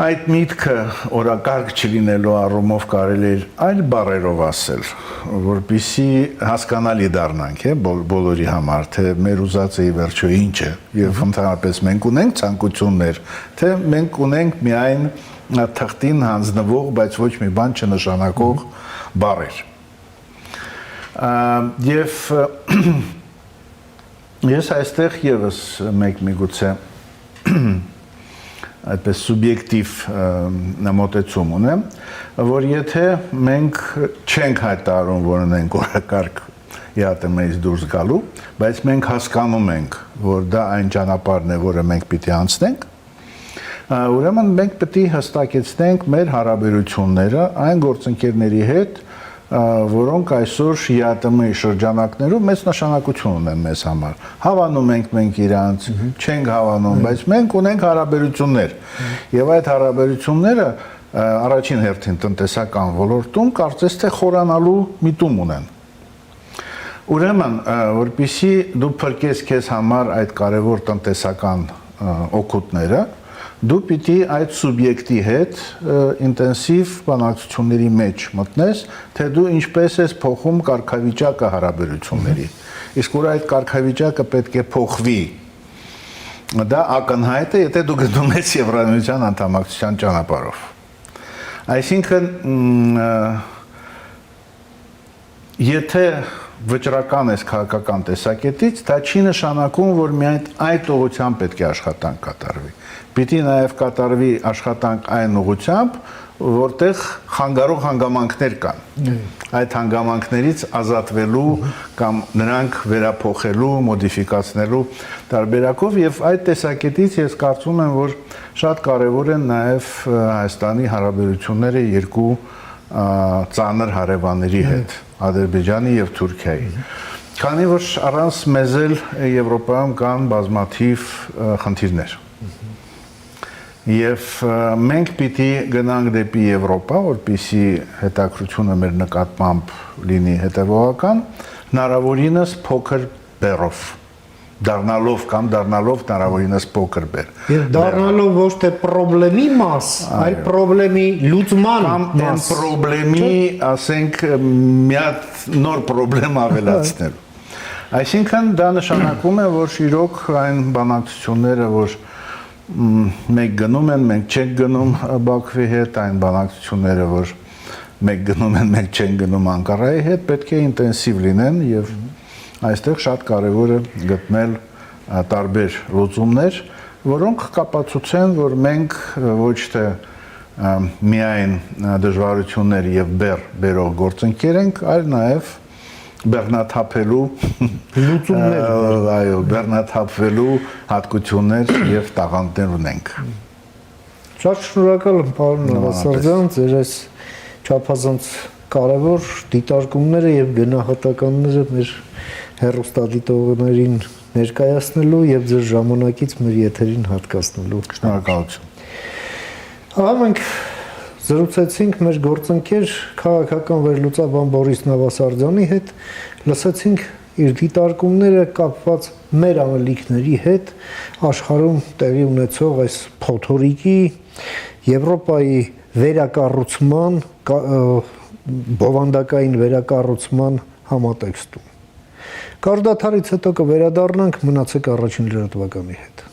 այդ միտքը օրակարգ չլինելու առումով կարելի է այլ բառերով ասել, որպեսզի հասկանալի դառնանք, բոլորի համար, թե մեր ուզածը ի վերջո ինչ է, եւ ընդհանրապես մենք ունենք ցանկություններ, թե մենք ունենք միայն թղթին հանձնվող, բայց ոչ մի բան չնշանակող բառեր։ Եվ ես այստեղ եւս մեկ միգուցե այդպես սուբյեկտիվ մոտեցում ունեմ, որ եթե մենք չենք հայտարարում, որ ունենք օրակարգ ԵԱՏՄ-ից դուրս գալու, բայց մենք հասկանում ենք, որ դա այն ճանապարհն է, որը մենք պիտի անցնենք, ուրեմն մենք պետք է հստակեցնենք մեր հարաբերությունները այն գործընկերների հետ, որոնք այսօր ԵԱՏՄ-ի շրջանակներում մեծ նշանակություն ունեն մեզ համար։ Հավանում ենք մենք իրանց, չենք հավանում, բայց մենք ունենք հարաբերություններ։ Եվ այդ հարաբերությունները առաջին հերթին տնտեսական ոլորտում կարծես թե խորանալու միտում ունեն։ Ուրեմն, որպեսզի դու փրկես քեզ համար այդ կարևոր տնտեսական օգուտները, դու պիտի այդ սուբյեկտի հետ ինտենսիվ բանակցությունների մեջ մտնես, թե դու ինչպես ես փոխում կարգավիճակը հարաբերությունների։ Իսկ որ այդ կարգավիճակը պետք է փոխվի, դա ակնհայտ է, եթե դու գնում ես Եվրամիության անդամակցության ճանապարհով։ Այսինքն, եթե վճռական ես քաղաքական տեսակետից, դա չի նշանակում, որ միայն այդ ուղղությամբ պետք է աշխատանք կատարվի։ Պիտի նաև կատարվի աշխատանք այն ուղղությամբ, որտեղ խանգարող հանգամանքներ կան։ Այդ հանգամանքներից ազատվելու կամ նրանք վերափոխելու, մոդիֆիկացնելու տարբերակով եւ այդ տեսակետից ես կարծում եմ, որ շատ կարեւոր են նաև Հայաստանի հարաբերությունները երկու ծանր հարևանների հետ, Ադրբեջանի եւ Թուրքիայի։ Քանի որ առանց մեզ էլ Եվրոպայում կան բազմաթիվ խնդիրներ։ Եվ մենք պիտի գնանք դեպի Եվրոպա, որպեսզի հետաքրությունը մեր նկատմամբ լինի հետևողական, հնարավորինս փոքր բեռով, դառնալով հնարավորինս փոքր բեռ։ Եվ դառնալով ոչ թե խնդրի մաս, այլ խնդրի լուծման մաս։ Խնդրի, ասենք, մի հատ նոր խնդրեմ ավելացնելու։ Այսինքն դա նշանակում է, որ իրոք այն բանակցությունները, որ մենք գնում են, մենք չենք գնում Բաքվի հետ, այն բանակցությունները, որ մենք գնում են, մենք չենք գնում Անկարայի հետ, պետք է ինտենսիվ լինեն եւ այստեղ շատ կարեւոր է գտնել տարբեր լուծումներ, որոնք կապացուցեն, որ մենք ոչ թե միայն դժվարություններ եւ բերող գործընկեր ենք, այլ նաեւ բեռնաթափելու լուծումներ, այո, բեռնաթափվելու հատկություններ եւ տաղանդներ ունենք։ Շատ շնորհակալ եմ, պարոն Նավասարդյան, ձեր այս չափազանց կարևոր դիտարկումները եւ գնահատականները մեր հեռուստադիտողներին ներկայացնելու եւ ձեր ժամանակից մեր եթերին հատկացնելու։ Շնորհակալություն։ Ահա մենք զրուցեցինք մեր գործընկեր քաղաքական վերլուծաբան Բորիս Նավասարդյանի հետ, լսեցինք իր դիտարկումները կապված մեր անելիքների հետ աշխարհում տեղի ունեցող այս փոթորիկի Եվրոպայի վերակառուցման բովանդակային վերակառուցման համատեքստում։ Կարդաթարից հետո կվերադառնանք, մնացեք առաջին լրատվականի հետ։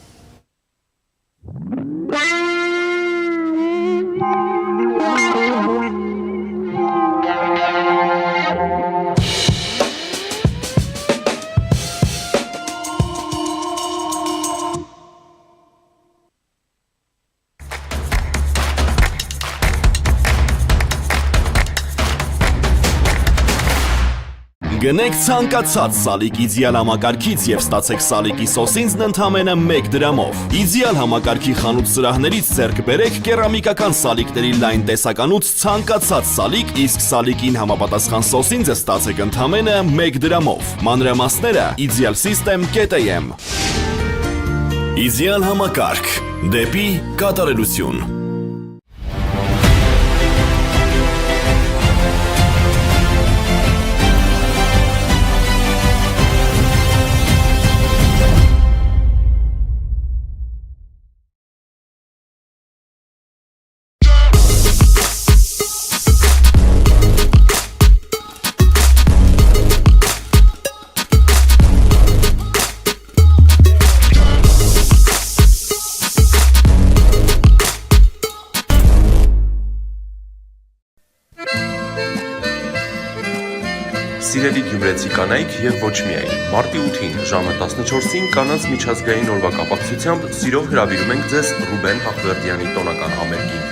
Գնեք ցանկացած սալիկ իդեալ համակարգից եւ ստացեք սալիկի սոսինձն ընդամենը 1 դրամով։ Իդեալ համակարգի խանութ սրահներից ձեռք բերեք կերամիկական սալիկների լայն տեսականուց ցանկացած սալիկ, իսկ սալիկին համապատասխան սոսինձը ստացեք ընդամենը 1 դրամով։ Մանրամասները idealsystem.am։ Իդեալ համակարգ դեպի կատարելություն։ Սիրելի գյումրեցի կանայք եւ ոչ միայն, մարտի 8-ին ժամը 14-ին կանանց միջազգային օրվա կապակցությամբ սիրով հրավիրում ենք ձեզ Ռուբեն Հախվերդյանի տոնական համերգին։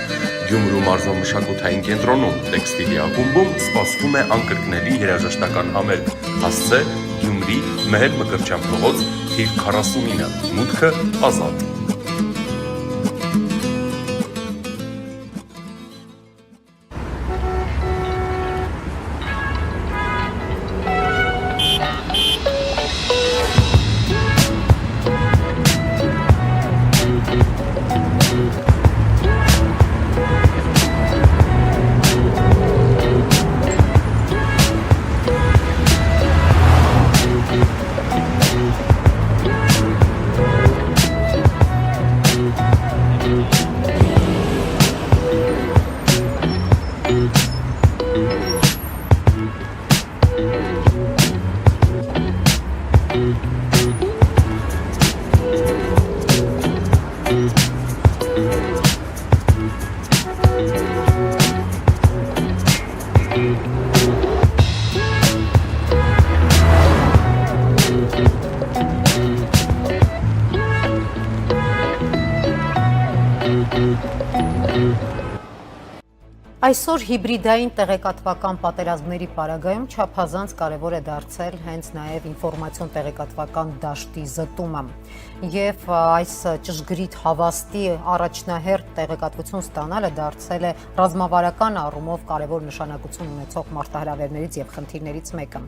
Գյումրու մարզամշակութային կենտրոնում տեքստիլի ակումբում սպասվում է անկրկնելի երաժշտական համերգ։ Հասցե Գյումրի Մեհեր Մկրտչյան փողոց, թիվ 49, մուտքը ազատ։ Այսօր հիբրիդային տեղեկատվական պատերազմների պարագայում չափազանց կարևոր է դարձել հենց նաև ինֆորմացիոն տեղեկատվական դաշտի զտումը եւ այս ճշգրիտ հավաստի առաջնահերթ տեղեկատվություն ստանալը դարձել է ռազմավարական առումով կարևոր նշանակություն ունեցող մարտահրավերներից եւ խնդիրներից մեկը։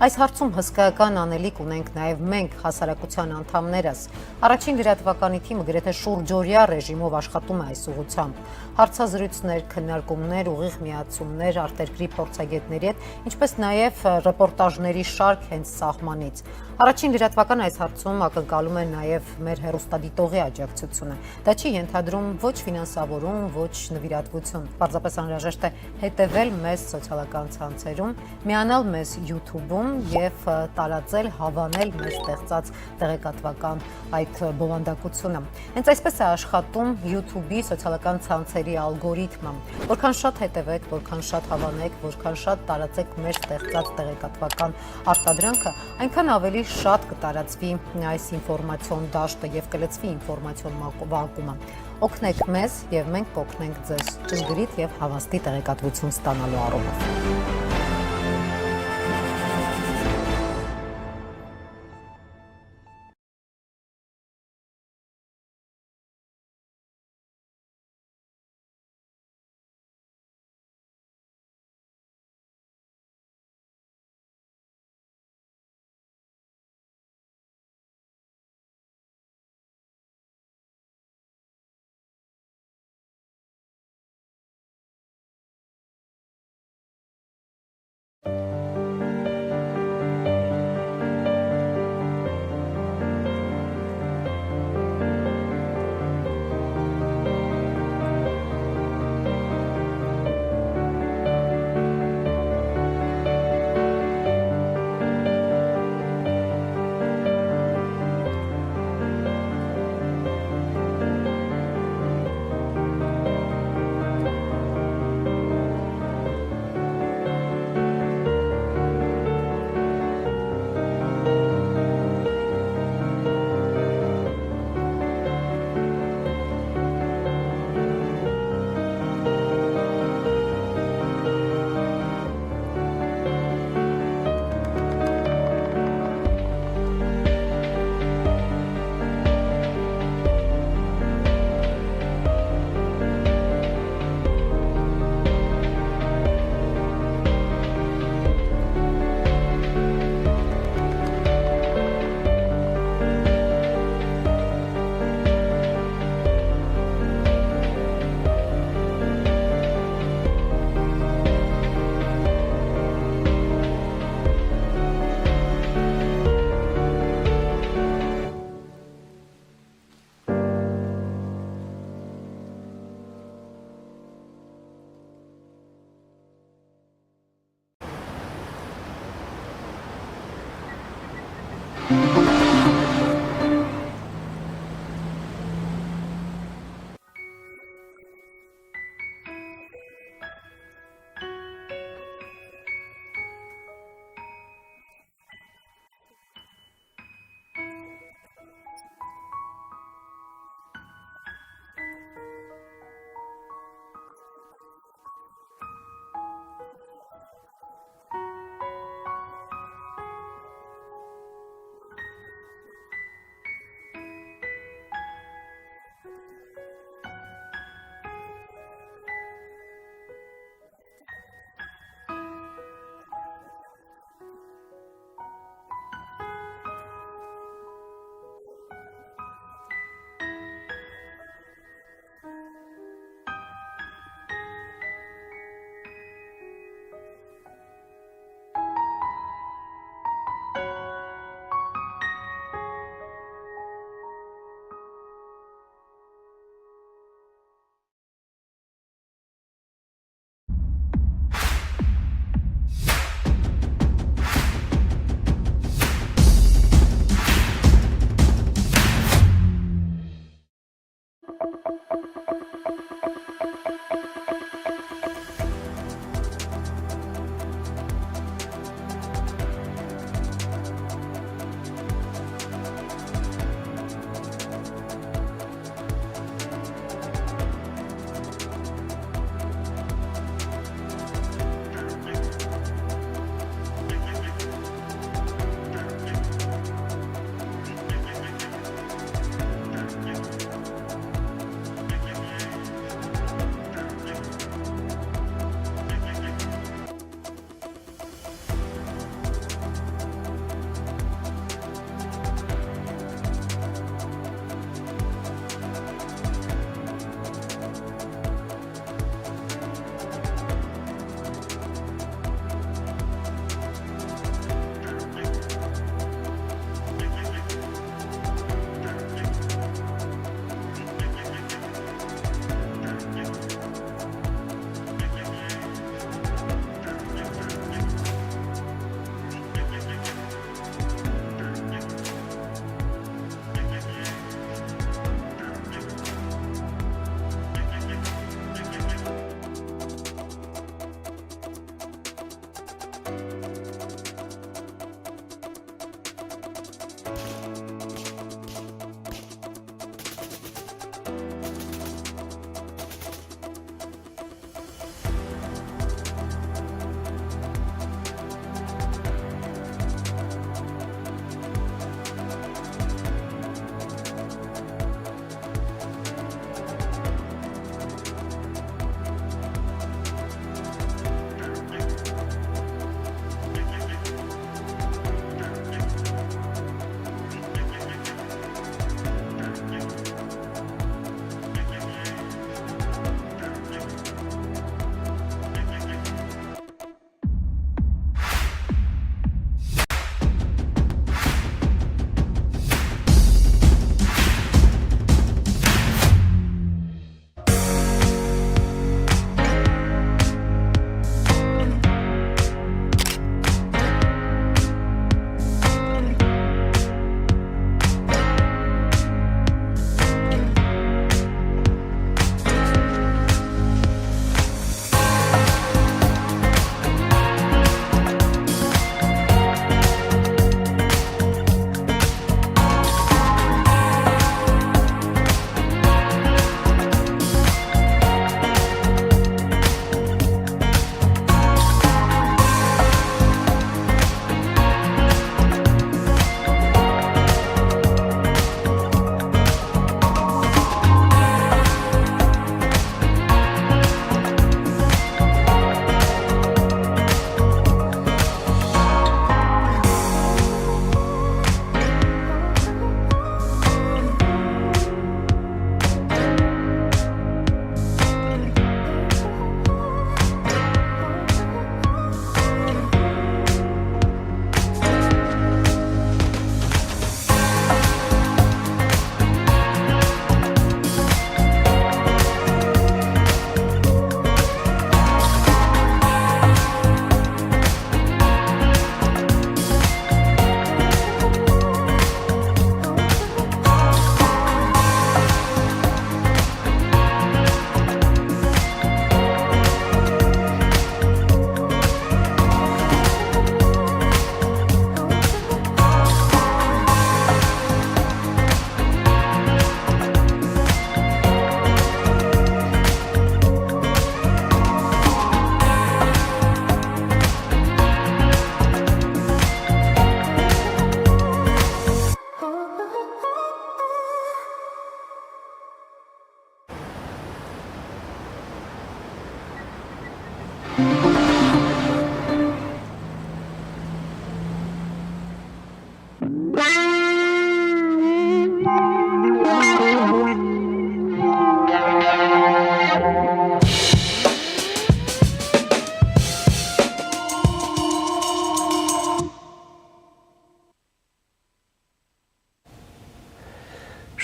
Այս հարցում հսկայական անելիք ունենք նաև մենք հասարակության անդամներս։ Առաջին լրատվականի թիմը գրեթե շուրջօրյա ռեժիմով աշխատում է այս ուղղությամբ։ Հարցազրույցներ, քննարկումներ, ուղիղ միացումներ արտերկրի փորձագետների հետ, ինչպես նաև ռեպորտաժների շարք հենց սահմանից։ Առաջին լրատվական այս հարցում ակնկալում է նաև մեր հեռուստադիտողի աջակցությունը։ Դա չի ենթադրում ոչ ֆինանսավորում, ոչ նվիրատվություն։ Պարզապես անհրաժեշտ է հետևել մեզ սոցիալական ցանցերում, միանալ մեզ YouTube-ում եւ տարածել, հավանել մեր ստեղծած տեղեկատվական այդ բովանդակությունը։ Հենց այսպես է աշխատում YouTube-ի սոցիալական ցանցերի ալգորիթմը։ Որքան շատ հետևեք, որքան շատ հավանեք, որքան շատ տարածեք մեր ստեղծած տեղեկատվական արտադրանքը, այնքան ավելի շատ կտարածվի այս ինֆորմացիոն դաշտը եւ կլծվի ինֆորմացիոն վակումը։ Օգնեք մեզ եւ մենք կօգնենք ձեզ ճշգրիտ եւ հավաստի տեղեկատվություն ստանալու առումով։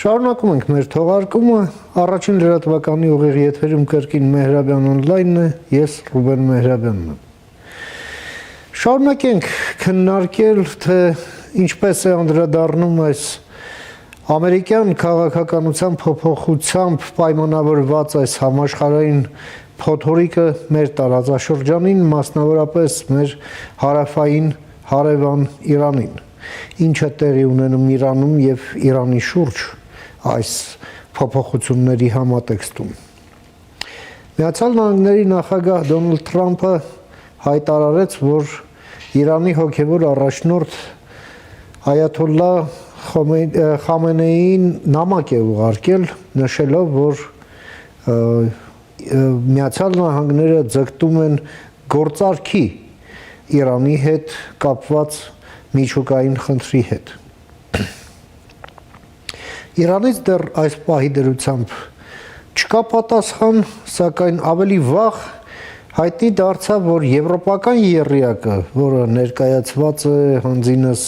Շարունակում ենք մեր թողարկումը, առաջին լրատվականի ուղիղ եթերում կրկին Մեհրաբյան օնլայնն է, ես Ռուբեն Մեհրաբյանն եմ։ Շարունակենք քննարկել, թե ինչպես է անդրադառնում այս ամերիկյան քաղաքականության փոփոխությամբ պայմանավորված այս համաշխարհային փոթորիկը մեր տարածաշրջանին, մասնավորապես մեր հարավային հարևան Իրանին, ինչը տեղի ունենում Իրանում եւ Իրանի շուրջ այս փոփոխությունների համատեքստում։ Միացյալ Նահանգների նախագահ Դոնալդ Թրամփը հայտարարեց, որ Իրանի հոգևոր առաջնորդ Այաթոլլա Խամենեին նամակ է ուղարկել, նշելով, որ Միացյալ Նահանգները ձգտում են գործարքի Իրանի հետ կապված միջուկային խնդրի հետ։ Իրանից դեռ այս պահի դրությամբ չկա պատասխան, սակայն ավելի վաղ հայտնի դարձավ, որ եվրոպական եռյակը, որը ներկայացված է հանձինս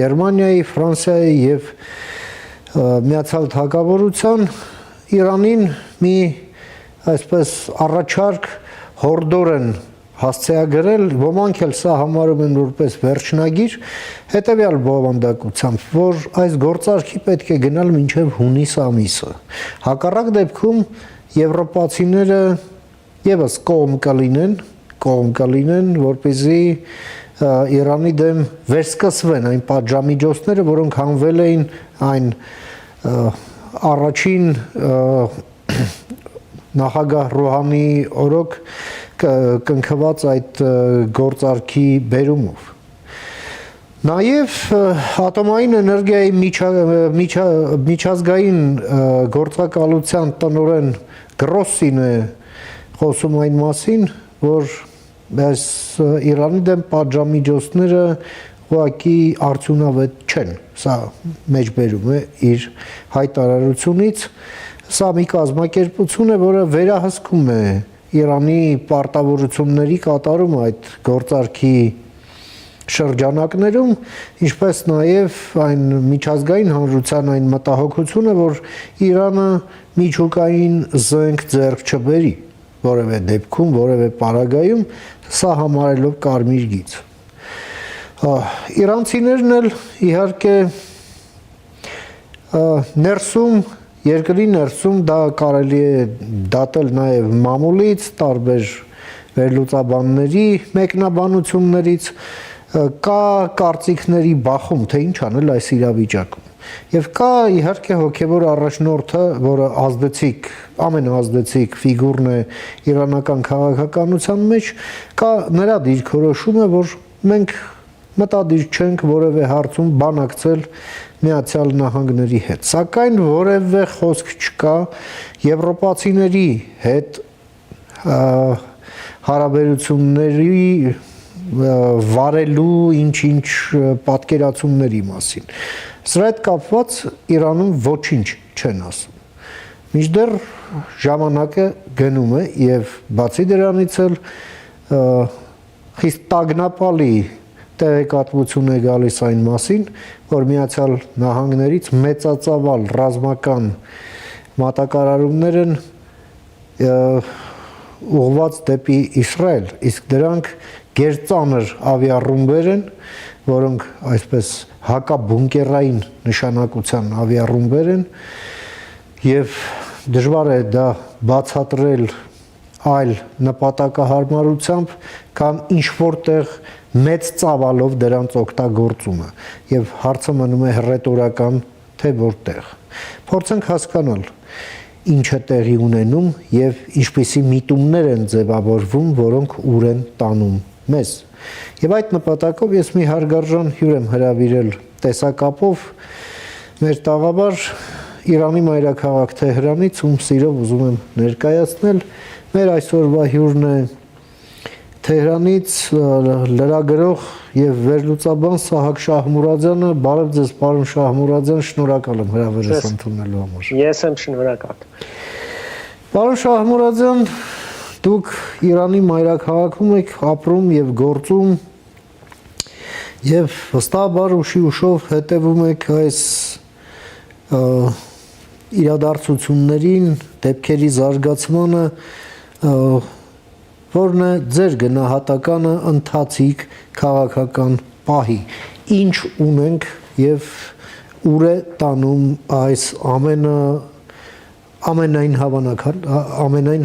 Գերմանիայի, Ֆրանսիայի եւ Միացյալ Թագավորության, Իրանին մի այսպես առաջարկ հորդորեն հասցեագրել, ոմանք էլ սա համարում են որպես վերջնագիր, հետևյալ բովանդակությամբ, որ այս գործարքի պետք է գնալ մինչև հունիս ամիսը։ Հակառակ դեպքում եվրոպացիները եւս կողմ կլինեն կողմ կլինեն, որպեսզի Իրանի դեմ վերսկսվեն այն պատժամիջոցները, որոնք հանվել էին այն առաջին նախագահ Ռոհանի օրոք կնքված այդ գործարքի բերումով։ Նաև ատոմային էներգիայի միջազգային գործակալության տնօրեն Գրոսին է խոսում այն մասին, որ այս Իրանի դեմ պատժամիջոցները ուղղակի արդյունավետ չեն։ Սա մեջբերում է իր հայտարարությունից։ Սա մի կազմակերպություն է, որը վերահսկում է Իրանի պարտավորությունների կատարումը այդ գործարքի շրջանակներում, ինչպես նաև այն միջազգային հանրության այն մտահոգությունը, որ Իրանը միջուկային զենք ձեռք չբերի որևէ դեպքում, որևէ պարագայում, սա համարելով կարմիր գիծ։ Իրանցիներն էլ իհարկե ներսում, երկրի ներսում դա կարելի է դատել նաև մամուլից, տարբեր վերլուծաբանների մեկնաբանություններից, կա կարծիքների բախում, թե ինչ անել այս իրավիճակում։ Եվ կա իհարկե հոգևոր առաջնորդը, որը ամենաազդեցիկ ֆիգուրն է իրանական քաղաքականության մեջ, կա նրա դիրքորոշումը, որ մենք մտադիր չենք որևէ հարցում բանակցել Միացյալ Նահանգների հետ։ Սակայն որևէ խոսք չկա եվրոպացիների հետ հարաբերությունների վարելու ինչ-ինչ պատկերացումների մասին։ Սրա հետ կապված Իրանում ոչինչ չեն ասում։ Մինչդեռ ժամանակը գնում է եւ բացի դրանից էլ խիստ տագնապալի տեղեկատվություն է գալիս այն մասին, որ Միացյալ Նահանգներից մեծածավալ ռազմական մատակարարումներ են ուղղված դեպի Իսրայել, իսկ դրանք գերծանր ավիառումբեր են, որոնք այսպես հակաբունկերային նշանակության ավիառումբեր են եւ դժվար է դա բացատրել այլ նպատակահարմարությամբ կամ ինչ որտեղ մեծ ծավալով դրանց օգտագործումը եւ հարցը մնում է հռետորական թե որտեղ։ Փորձենք հասկանալ ինչ է տեղի ունենում եւ ինչպիսի միտումներ են ձևավորվում, որոնք ուր են տանում մեզ։ Եվ այդ նպատակով ես մի հարգարժան հյուր եմ հրավիրել տեսակապով մեր տաղավար Իրանի մայրաքաղաք Թեհրանից, ում սիրով ուզում եմ ներկայացնել։ Մեր այսօրվա հյուրն է Թեհրանից լրագրող եւ վերլուծաբան Սահակ Շահմուրադյանը։ Բարև ձեզ, պարոն Շահմուրադյան, շնորհակալ եմ հրավերս ընդունելու համար։ Ես եմ շնորհակալ։ Պարոն Շահմուրադյան, դուք Իրանի մայրաքաղաքում եք ապրում եւ գործում եւ վստահաբար ուշով հետևում եք այս իրադարձություններին, դեպքերի զարգացմանը, որն է ձեր գնահատականը ընթացիկ քաղաքական պահի։ Ինչ ունենք եւ ուր է տանում այս ամենայն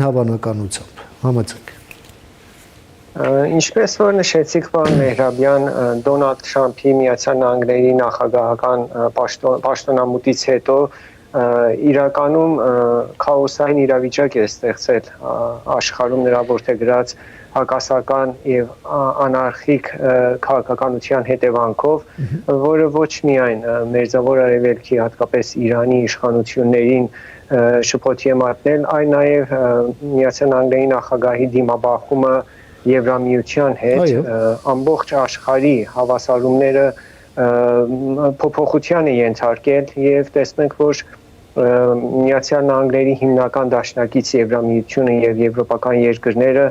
հավանականությամբ։ Համեցեք։ Ինչպես որ նշեցիք, պարոն Մեհրաբյան, Դոնալդ Թրամփի Միացյալ Նահանգների նախագահական պաշտոնամուտից հետո իրականում քաոսային իրավիճակ է ստեղծել աշխարհում նրա որդեգրած հակասական եւ անարխիկ քաղաքականության հետևանքով, որը ոչ միայն Մերձավոր Արևելքի, հատկապես Իրանի իշխանություններին շփոթի է մատնել, այլ նաեւ Միացյալ Նահանգների նախագահի դիմաբախումը Եվրամիության հետ ամբողջ աշխարհի հավասարումները փոփոխության է ենթարկել եւ տեսնենք, որ Միացյալ Նահանգների հիմնական դաշնակից Եվրամիությունը եւ եվրոպական երկրները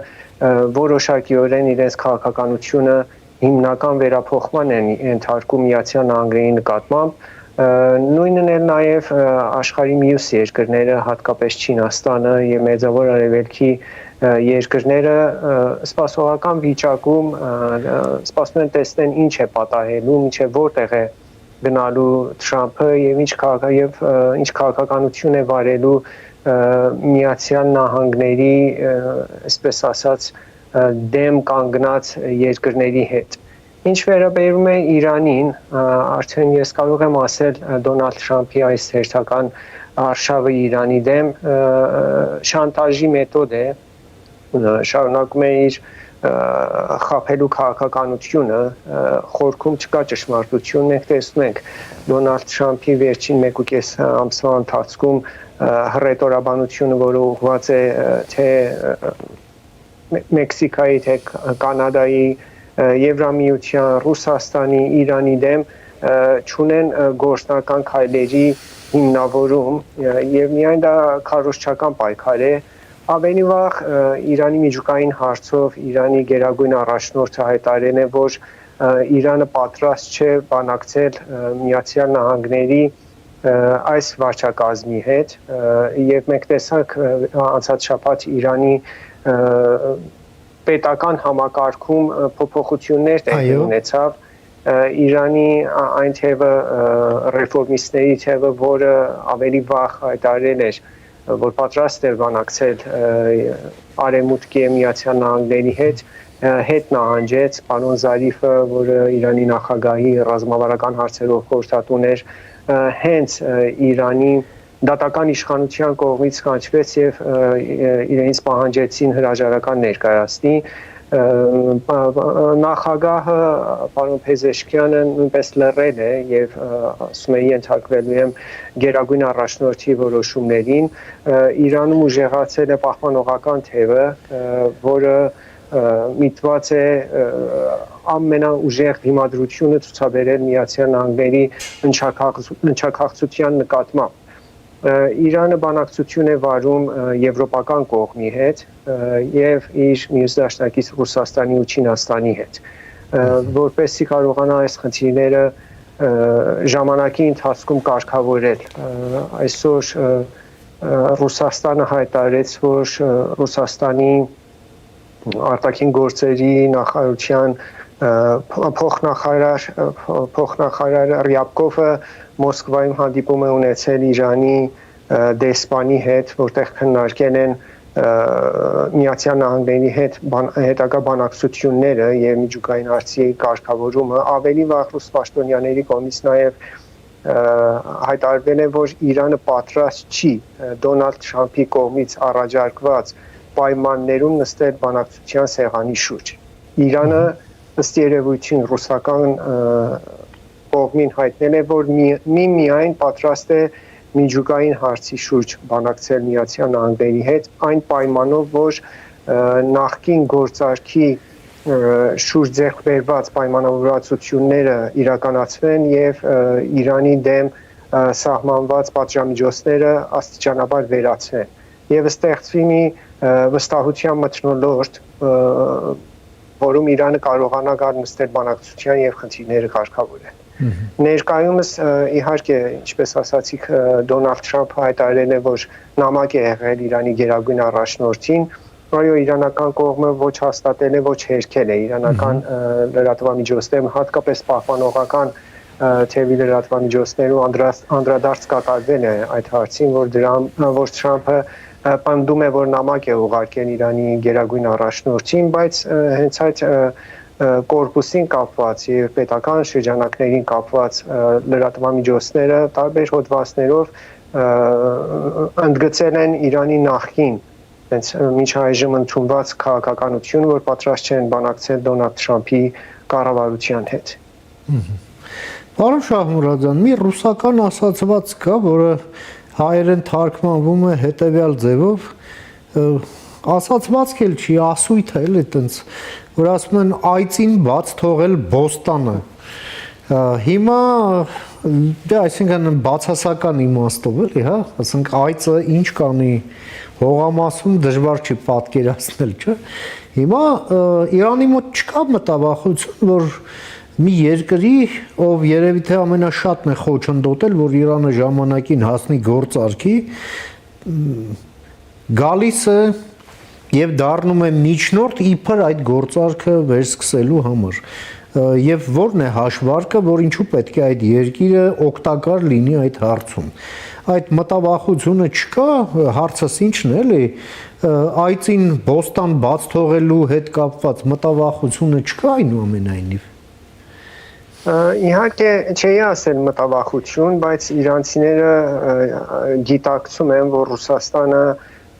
որոշակիորեն իրենց քաղաքականությունը հիմնական վերափոխման են ենթարկում Միացյալ Նահանգների նկատմամբ, նույնն էլ նաեւ աշխարհի մյուս երկրները, հատկապես Չինաստանը եւ Մերձավոր Արևելքի երկրները սպասողական վիճակում սպասում են տեսնեն ինչ է պատահելու, ինչ է որտեղ է գնալու Թրամփը եւ ինչ քաղաքականություն է վարելու Միացյալ Նահանգների, այսպես ասած, դեմ կանգնած երկրների հետ։ Ինչ վերաբերում է Իրանին, արդեն ես կարող եմ ասել Դոնալդ Թրամփի այս հերթական արշավը Իրանի դեմ շանտաժի մեթոդ է, շարունակում է իր խաբելու քաղաքականությունը, խորքում չկա ճշմարտություն, մենք տեսնում ենք Դոնալդ Թրամփի վերջին 1.5 ամսվա ընթացքում հռետորաբանությունը, որը ուղղված է թե Մեքսիկայի, թե Կանադայի, Եվրամիության, Ռուսաստանի, Իրանի դեմ չունեն գործնական քայլերի հիմնավորում եւ միայն դա քարոզչական պայքար է։ Ավելի վաղ Իրանի միջուկային հարցով Իրանի գերագույն առաջնորդը հայտարարել է, որ Իրանը պատրաստ չէ բանակցել Միացյալ Նահանգների այս վարչակազմի հետ եւ մենք տեսանք անցած շաբաթ Իրանի պետական համակարգում փոփոխություններ տեղի ունեցավ Իրանի այն թևը ռեֆորմիստների թևը, որը ավելի վաղ հայտարարել էր, որ պատրաստ է բանակցել Արևմուտքի Միացյալ Նահանգների հետ նահանջեց պարոն Զարիֆը, որը Իրանի նախագահի ռազմավարական հարցերով խորհրդատուն էր, հենց Իրանի դատական իշխանության կողմից կանչվեց եւ իրենից պահանջեցին հրաժարական ներկայացնի։ Նախագահը պարոն Փեզեշքյանը նույնպես լռել է եւ ասում է ենթարկվելու եմ գերագույն առաջնորդի որոշումներին։ Իրանում ուժեղացել է պահպանողական թևը, որը միտված է ամենաուժեղ դիմադրությունը ցուցաբերել Միացյալ Նահանգների ընչաքաղցության նկատմամբ։ Իրանը բանակցություն է վարում եվրոպական կողմի հետ եւ իր մյուս դաշնակից Ռուսաստանի ու Չինաստանի հետ, որպեսզի կարողանա այս խնդիրները ժամանակի ընթացքում կարգավորել։ Այսօր Ռուսաստանը հայտարարեց, որ Ռուսաստանի արտաքին գործերի նախարարության փոխնախարար Ռյաբկովը Մոսկվայում հանդիպում է ունեցել Իրանի դեսպանի հետ, որտեղ քննարկել են Միացյալ Նահանգների հետ հետագա բանակցությունները եւ միջուկային հարցի կարգավորումը։ Ավելի վաղ ռուս պաշտոնյաների կողմից նաեւ հայտարարվել է, որ Իրանը պատրաստ չի Դոնալդ Թրամփի կողմից առաջարկված պայմաններում նստել բանակցության սեղանի շուրջ։ Իրանը ըստ երևույթին ռուսական կողմին հայտնել է, որ միայն պատրաստ է միջուկային հարցի շուրջ բանակցել Միացյալ Նահանգների հետ, այն պայմանով, որ նախկին գործարքի շուրջ ձեռք բերված պայմանավորվածությունները իրականացվեն եւ Իրանի դեմ սահմանված պատժամիջոցները աստիճանաբար վերացվեն եւ ստեղծվի մի վստահության մթնոլորտ, որում Իրանը կարողանա գալ նստել բանակցության եւ խնդիրները կարգավորել։ Ներկայումս իհարկե, ինչպես ասացիք, Դոնալդ Թրամփը հայտարարել է, որ նամակ է եղել Իրանի գերագույն առաջնորդին, այո, իրանական կողմը ոչ հաստատել է, ոչ հերքել է իրանական լրատվամիջոցներում, հատկապես պահպանողական թևի լրատվամիջոցներում անդրադարձ կատարվել է այդ հարցին, որ Թրամփը պնդում է, որ նամակ է ուղարկել Իրանի գերագույն առաջնորդին, բայց հենց այդ կորպուսին կապված եւ պետական շրջանակներին կապված լրատվամիջոցները տարբեր հոդվածներով ընդգծել են Իրանի նախկին հենց մինչ այժմ ընդունված քաղաքականություն, որ պատրաստ չեն բանակցել Դոնալդ Թրամփի կառավարության հետ։ Պարոն Շահմուրադյան, մի ռուսական ասացված կա, որը հայերեն թարգմանվում է հետեւյալ ձևով, ասացվածք էլ չի, ասույթ է, էլի տենց, որ ասում են այծին բաց թողել բոստանը։ Հիմա դե այսինքն բացասական իմաստով էլի, հա, ասենք այծը ինչ կանի հողամասում դժվար չի պատկերացնել, չէ։ Հիմա Իրանի մոտ չկա մտավախություն, որ մի երկրի, ով երևի թե ամենաշատն է խոչընդոտել, որ Իրանը ժամանակին հասնի գործարքի, գալիս է եւ դառնում է միջնորդ իբր այդ գործարքը վերսկսելու համար։ Եվ որն է հաշվարկը, որ ինչու պետք է այդ երկիրը օգտակար լինի այդ հարցում։ Այդ մտավախությունը չկա, հարցս ինչն է, էլի, այցին բոստան բաց թողելու հետ կապված մտավախությունը չկա այնուամենայնիվ։ Իհարկե չի ասել մտավախություն, բայց իրանցիները գիտակցում են, որ Ռուսաստանը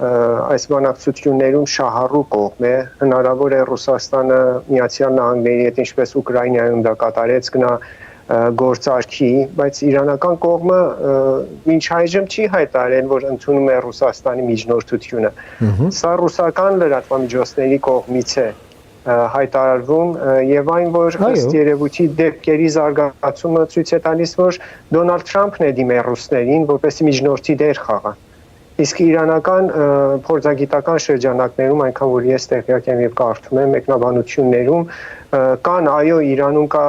այս բանակցություններում շահառու կողմ է, հնարավոր է Ռուսաստանը Միացյալ Նահանգների հետ ինչպես Ուկրաինայում դա կատարեց գնա գործարքի, բայց իրանական կողմը մինչ այժմ չի հայտարարել, որ ընդունում է Ռուսաստանի միջնորդությունը։ Սա ռուսական լրատվամիջոցների կողմից է հայտարարվում եւ այն, որ ըստ երևույթի դեպքերի զարգացումը ցույց է տալիս, որ Դոնալդ Թրամփն է դիմել ռուսներին, որպեսզի միջնորդի դեր խաղա։ Իսկ իրանական փորձագիտական շրջանակներում, այնքան որ ես տեղյակ եմ եւ կարդում եմ մեկնաբանություններում, կան այո Իրանում կա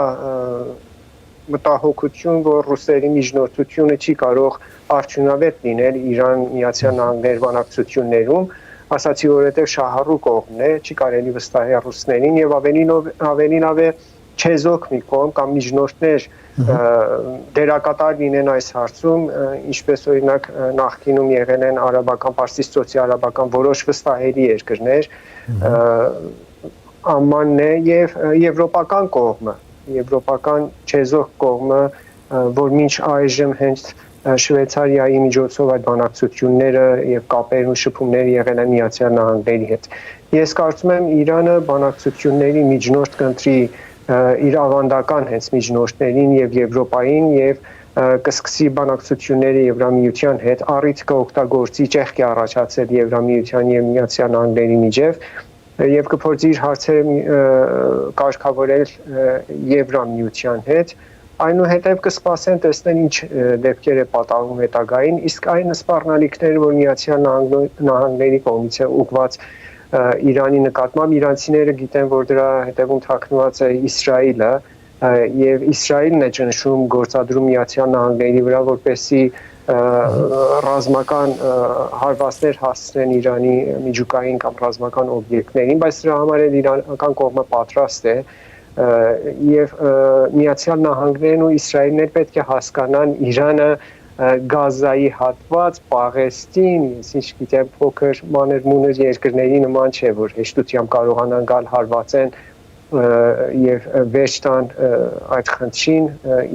մտահոգություն, որ ռուսերի միջնորդությունը չի կարող արդյունավետ լինել Իրան-Միացյալ Նահանգների բանակցություններում, ասացի որովհետև շահառու կողմն է, չի կարելի վստահել ռուսներին եւ ավելի լավ է չեզոք մի կողմ կամ միջնորդներ դերակատար լինեն այս հարցում, ինչպես օրինակ նախկինում եղել են արաբական, պարսից սոցիալ-արաբական որոշ վստահելի երկրներ, ԱՄՆ-ն է եւ եվրոպական կողմը, եվրոպական չեզոք կողմը, որ մինչ այժմ հենց Շվեյցարիայի միջոցով այդ բանակցությունները եւ կապերն ու շփումները եղել են Միացյալ Նահանգների հետ։ Ես կարծում եմ Իրանը բանակցությունների միջնորդ կընտրի իր ավանդական հենց միջնորդներին եւ Եվրոպային եւ կսկսի բանակցությունները Եվրամիության հետ, առիթ կօգտագործի Չեխիա առաջացել Եվրամիության եւ Միացյալ Նահանգների միջև եւ կփորձի իր հարցերը կարգավորել Եվրամիության հետ, այնուհետև կսպասեն տեսնեն ինչ դեպքեր է պատահում հետագային, իսկ այն սպառնալիքները, որ Միացյալ Նահանգների կողմից է ուղղված Իրանի նկատմամբ, իրանցիները գիտեն, որ դրա հետևում թաքնված է Իսրայելը եւ Իսրայելն է ճնշում գործադրում Միացյալ Նահանգների վրա, որպեսզի ռազմական հարվածներ հասցնեն Իրանի միջուկային կամ ռազմական օբյեկտներին, բայց դրա համար էլ իրանական կողմը պատրաստ է եւ Միացյալ Նահանգներն ու Իսրայելն էլ պետք է հասկանան Իրանը Գազայի հատված, Պաղեստին, ես ինչ գիտեմ, փոքր մանր-մունր երկրների նման չէ, որ հեշտությամբ կարողանան գալ հարվածեն եւ վերջ տան այդ խնդրին,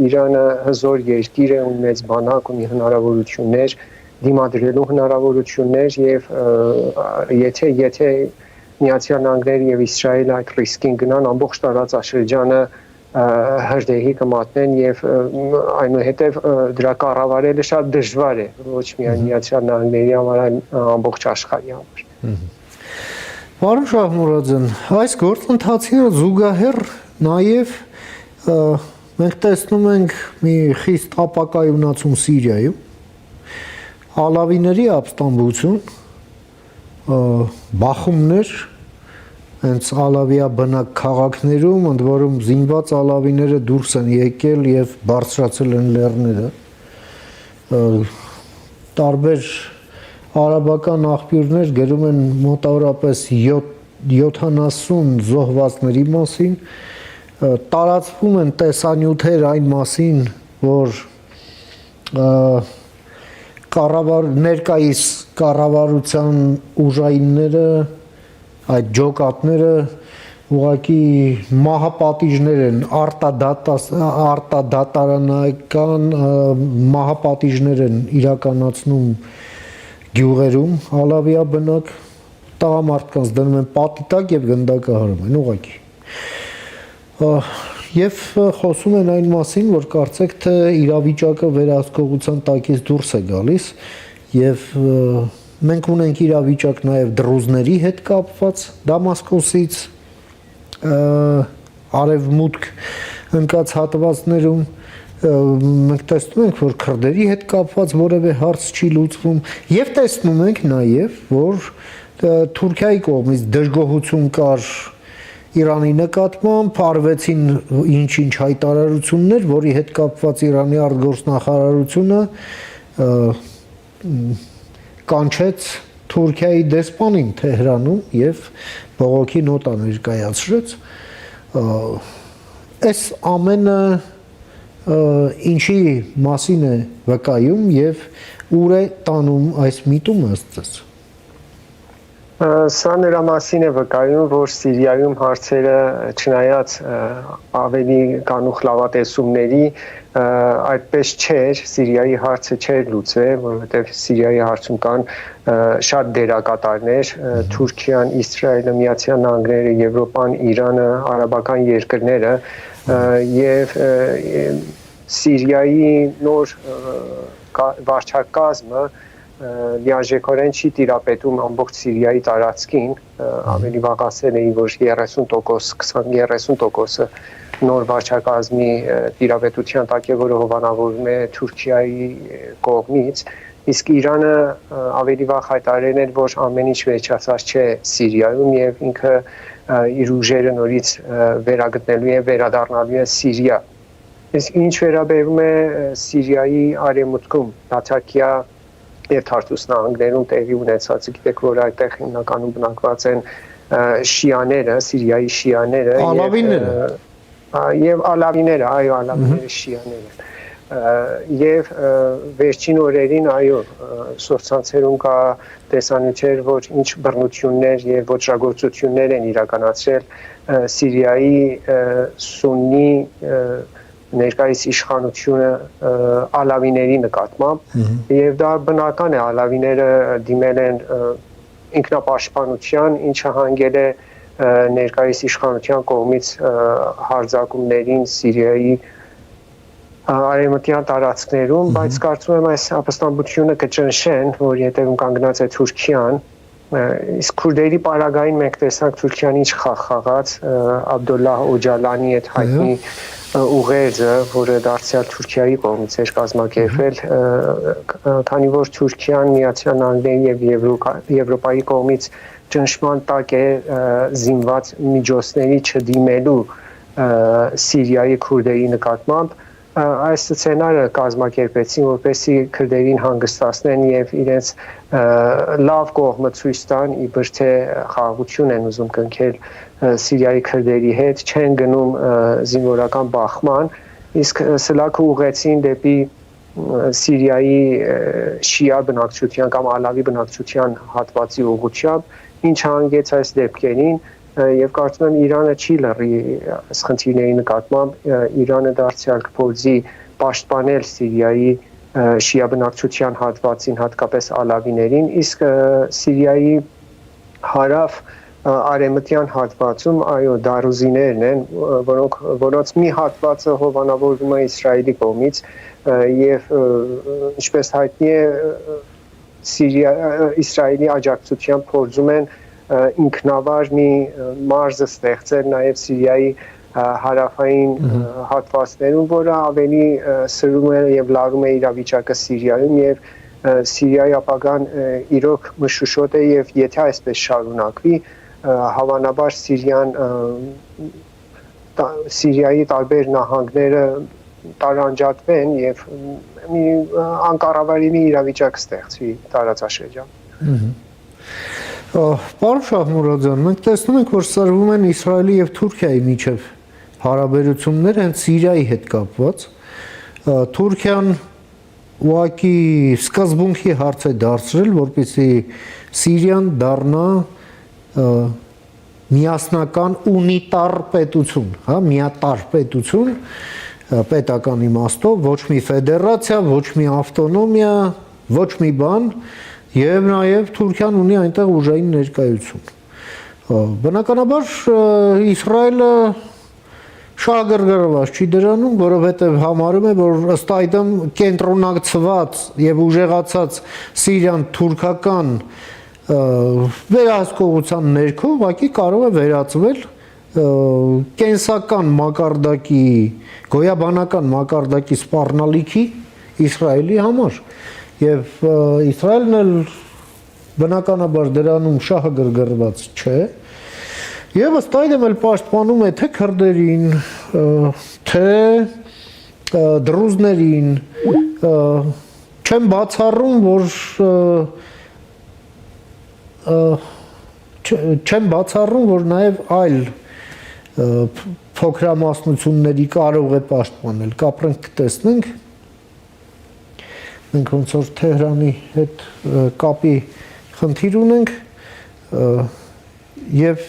Իրանը հզոր երկիր է, ունի մեծ բանակ, ունի հնարավորություններ, դիմադրելու հնարավորություններ եւ եթե Միացյալ Նահանգները եւ Իսրայելը այդ ռիսկին գնան, ամբողջ տարածաշրջանը հրդեհի կմատնեն եւ այնուհետեւ դրա կառավարելը շատ դժվար է, ոչ միայն Միացյալ Նահանգների համար, այլ ամբողջ աշխարհի համար։ Պարոն Շահմուրադյան, այս գործընթացին զուգահեռ նաեւ մենք տեսնում ենք մի խիստ ապակայունացում Սիրիայում, ալավիների ապստամբություն, բախումներ հենց ալավիա բնակ քաղաքներում, ընդ որում զինված ալավիները դուրս են եկել եւ բարձրացել են լեռները, տարբեր արաբական աղբյուրներ գրում են մոտավորապես 70 զոհվածների մասին, տարածվում են տեսանյութեր այն մասին, որ ներկայիս կառավարության ուժայինները, այդ ջոկատները ուղղակի մահապատիժներ են, արտադատարանական մահապատիժներ են իրականացնում գյուղերում, ալավիա բնակ տղամարդկանց դնում են պատի տակ եւ գնդակահարում են ուղղակի։ Եվ խոսում են այն մասին, որ կարծեք թե իրավիճակը վերահսկողության տակից դուրս է գալիս եւ մենք ունենք իրավիճակ նաեւ դրուզների հետ կապված Դամասկոսից արևմուտք ընկած հատվածներում մենք տեսնում ենք, որ քրդերի հետ կապված որևէ հարց չի լուծվում եւ տեսնում ենք նաեւ, որ Թուրքիայի կողմից դժգոհություն կար Իրանի նկատմամբ, արվեցին ինչ-ինչ հայտարարություններ, որի հետ կապված Իրանի արտգործնախարարությունը կանչեց Թուրքիայի դեսպանին Թեհրանում եւ բողոքի նոտա ներկայացրեց։ Այս ամենը ինչի մասին է վկայում եւ ուր է տանում այս միտումը ըստ ձեզ։ Սա նրա մասին է վկայում, որ Սիրիայում հարցերը չնայած ավելի կանուխ լավատեսումների այդպես չէր, Սիրիայի հարցը չէր լուծվել, որովհետև Սիրիայի հարցում կան շատ դերակատարներ, Թուրքիան, Իսրայելը, Միացյալ Նահանգները, Եվրոպան, Իրանը, արաբական երկրները եւ Սիրիայի նոր վարչակազմը լիարժեքորեն չի տիրապետում ամբողջ Սիրիայի տարածքին, ավելի վաղ ասել էին, որ 20-30%-ը նոր վարչակազմի տիրապետության տակ է, որը հովանավորվում է Թուրքիայի կողմից, իսկ Իրանը ավելի վաղ հայտարարել էր, որ ամեն ինչ վերջացած չէ Սիրիայում եւ ինքը իր ուժերը նորից վերագտնելու է, վերադառնալու է Սիրիա։ Իսկ ինչ վերաբերում է Սիրիայի արևմուտքում, Լաթաքիա եւ Թարտուս նահանգներում տեղի ունեցածը, գիտեք, որ այդտեղ հիմնականում բնակված են շիաները, Սիրիայի շիաները եւ ալավիները, այո, ալավիները շիաները։ Եվ վերջին օրերին, այո, սոցցանցերում կա տեսանյութեր, որ ինչ բռնություններ եւ ոճրագործություններ են իրականացրել Սիրիայի սուննի ներկայիս իշխանությունը ալավիների նկատմամբ եւ դա բնական է, ալավիները դիմել են ինքնապաշտպանության, ինչը հանգել է ներկայիս իշխանության կողմից հարձակումներին Սիրիայի արևմտյան տարածքներում, բայց կարծում եմ այս ապստամբությունը կճնշեն, որ ետևում կանգնած է Թուրքիան, իսկ քուրդերի պարագային մենք տեսանք Թուրքիան ինչ խաղ խաղաց Աբդոլլահ Օջալանի հետ հայտնի ուղերձը, որը դարձյալ Թուրքիայի կողմից էր կազմակերպվել, քանի որ Թուրքիան Միացյալ Նահանգների եւ Եվրոպայի կողմից ճնշման տակ է զինված միջոցների չդիմելու Սիրիայի քուրդերի նկատմամբ, այս սցենարը կազմակերպեցին, որպեսզի քրդերին հանգստացնեն եւ իրենց լավ կողմը ցույց տան, իբր թե խաղաղություն են ուզում կնքել Սիրիայի քրդերի հետ, չեն գնում զինվորական բախման, իսկ սլաքը ուղղեցին դեպի Սիրիայի շիա բնակչության կամ ալավի բնակչության հատվածի ուղղությամբ, ինչը հանգեց այս դեպքերին եւ կարծում եմ Իրանը չի լռի այս խնդիրների նկատմամբ, Իրանը դարձյալ կփորձի պաշտպանել Սիրիայի շիա բնակչության հատվածին, հատկապես ալավիներին, իսկ Սիրիայի հարավ արևմտյան հատվածում, այո, դարուզիներն են, որոնց մի հատվածը հովանավորվում է Իսրայելի կողմից եւ ինչպես հայտնի է Իսրայելի աջակցությամբ փորձում են ինքնավար մի մարզ ստեղծել նաև Սիրիայի հարավային հատվածներում, որը ավելի սրում է եւ լարում է իրավիճակը Սիրիայում եւ Սիրիայի ապագան իրոք մշուշոտ է եւ եթե այսպես շարունակվի, հավանաբար Սիրիայի տարբեր նահանգները տարանջատվեն եւ մի անկառավարելի իրավիճակ ստեղծվի տարածաշրջանում։ Պարոն Շահմուրադյան, մենք տեսնում ենք, որ սրվում են Իսրայելի եւ Թուրքիայի միջև հարաբերություններ հենց Սիրիայի հետ կապված։ Թուրքիան ուղղակի սկզբունքի հարց է դարձրել, որպեսզի Սիրիան դառնա միասնական ունիտար պետություն, հա, միատար պետություն պետական իմաստով, ոչ մի ֆեդերացիա, ոչ մի ավտոնոմիա, ոչ մի բան, եւ նաեւ Թուրքիան ունի այնտեղ ուժային ներկայություն։ Բնականաբար Իսրայելը շահագրգռված չի դրանում, որովհետեւ համարում է, որ ըստ այդմ կենտրոնացված եւ ուժեղացած Սիրիան թուրքական վերահսկողության ներքո ուղղակի կարող է վերածվել կենսական մակարդակի, գոյաբանական մակարդակի սպառնալիքի Իսրայելի համար եւ Իսրայելն էլ բնականաբար դրանում շահագրգռված չէ եւ ըստ այդմ էլ պաշտպանում է թե քրդերին, թե դրուզներին, չեմ բացառում, որ նաեւ այլ փոքրամասնությունների կարող է պաշտպանել, կապրենք կտեսնենք, մենք ոնց որ Թեհրանի հետ կապի խնդիր ունենք, եւ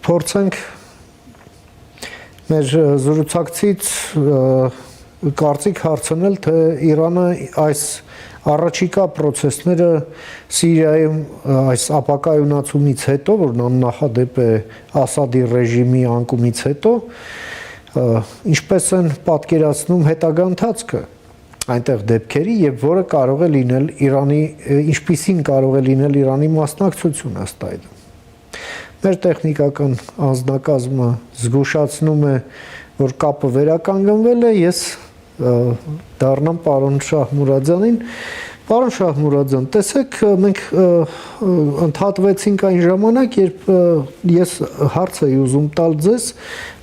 փորձենք մեր զրուցակցից կարծիք հարցնել, թե Իրանը այս առաջիկա process-ները Սիրիայում այս ապակայունացումից հետո, որն աննախադեպ է Ասադի ռեժիմի անկումից հետո, ինչպես են պատկերացնում հետագա ընթացքը այնտեղ դեպքերի եւ որը կարող է լինել Իրանի, ինչպիսին կարող է լինել Իրանի մասնակցությունը ըստ այդմ։ Մեր տեխնիկական անձնակազմը զգուշացնում է, որ կապը վերականգնվել է, ես դառնամ պարոն Շահմուրադյանին։ Պարոն Շահմուրադյան, տեսեք, մենք ընդհատվեցինք այն ժամանակ, երբ ես հարց էի ուզում տալ ձեզ,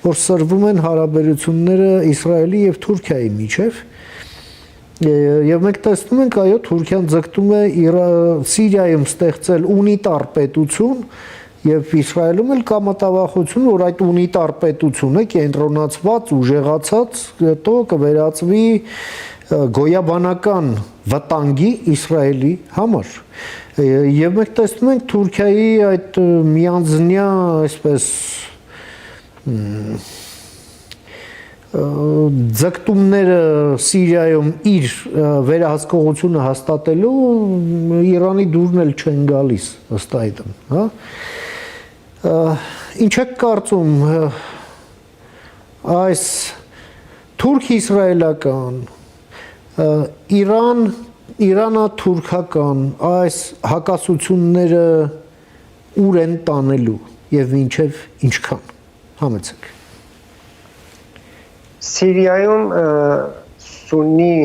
որ սրվում են հարաբերությունները Իսրայելի եւ Թուրքիայի միջև, եւ մենք տեսնում ենք, այո, Թուրքիան ձգտում է Սիրիայում ստեղծել ունիտար պետություն, եւ Իսրայելում էլ կա մտավախություն, որ այդ ունիտար պետությունը կենտրոնացված, ուժեղացած, հետո կվերածվի գոյաբանական վտանգի Իսրայելի համար։ Եվ մենք տեսնում ենք Թուրքիայի այդ միանձնյա, այսպես ձգտումները Սիրիայում իր վերահսկողությունը հաստատելու Իրանի դուրն էլ չեն գալիս ըստ այդմ, հա։ Ինչ եք կարծում այս թուրք-իսրայելական, իրանա-թուրքական այս հակասությունները ուր են տանելու եւ մինչեւ ինչքան, համեցեք։ Սիրիայում սուննի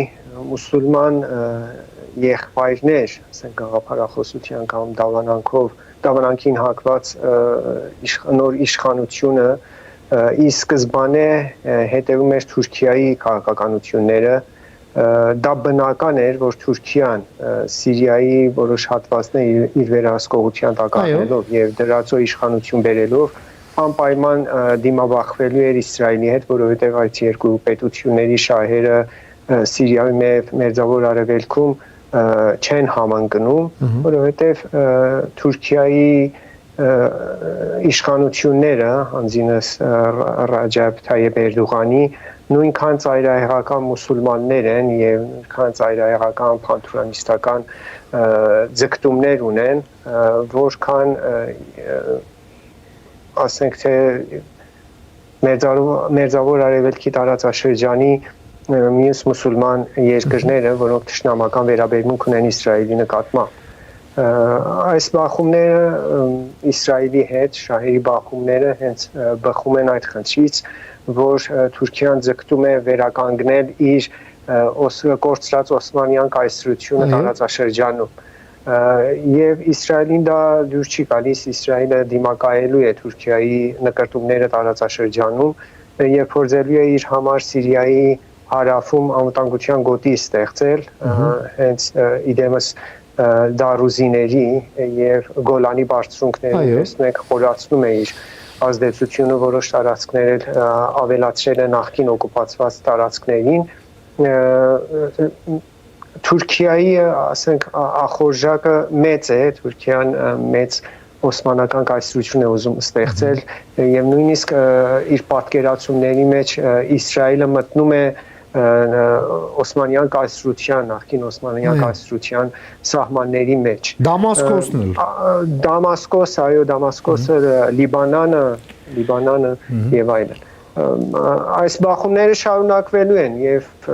մուսուլման եղբայրներ, ասենք գաղափարախոսության կամ դավանանքին հակված նոր իշխանությունը ի սկզբանե հետևում էր Թուրքիայի քաղաքականությունները, դա բնական էր, որ Թուրքիան Սիրիայի որոշ հատվածներ իր վերահսկողության տակ առնելով եւ դրածո իշխանություն բերելով անպայման դիմաբախվելու էր Իսրայելի հետ, որովհետև այդ երկու պետությունների շահերը Սիրիայում եւ Մերձավոր Արևելքում չեն համընկնում, որովհետև Թուրքիայի իշխանությունները, անձինս Ռաջեփ Թայիփ Էրդողանի, նույնքան ծայրահեղական մուսուլմաններ են եւ նույնքան ծայրահեղական փանթուրանիստական ձգտումներ ունեն, որքան ասենք թե Մերձավոր Արևելքի տարածաշրջանի մյուս մուսուլման երկրները, որոնք թշնամական վերաբերմունք ունեն Իսրայելի նկատմամբ։ Այս բախումները Իսրայելի հետ, շահերի բախումները հենց բխում են այդ խնդրից, որ Թուրքիան ձգտում է վերականգնել իր կորցրած Օսմանյան կայսրությունը տարածաշրջանում։ Եվ Իսրայելին դա դուր չի գալիս, Իսրայելը դիմակայելու է Թուրքիայի նկարտումները տարածաշրջանում եւ փորձելու է իր համար Սիրիայի հարավում անվտանգության գոտի ստեղծել, հենց իդեմս դարուզիների եւ Գոլանի բարձունքների տեսնենք խորացնում է իր ազդեցությունը որոշ տարածքներ ավելացրել է նախկին օկուպացված տարածքներին Թուրքիայի, ասենք, ախորժակը մեծ է, Թուրքիան մեծ օսմանական կայսրություն է ուզում ստեղծել եւ նույնիսկ իր պատկերացումների մեջ Իսրայելը մտնում է Օսմանյան կայսրության, նախկին Օսմանյան կայսրության սահմանների մեջ։ Դամասկոսն էլ։ Դամասկոս, այո, Դամասկոսը, Լիբանանը եւ այլն։ Այս բախումները շարունակվելու են եւ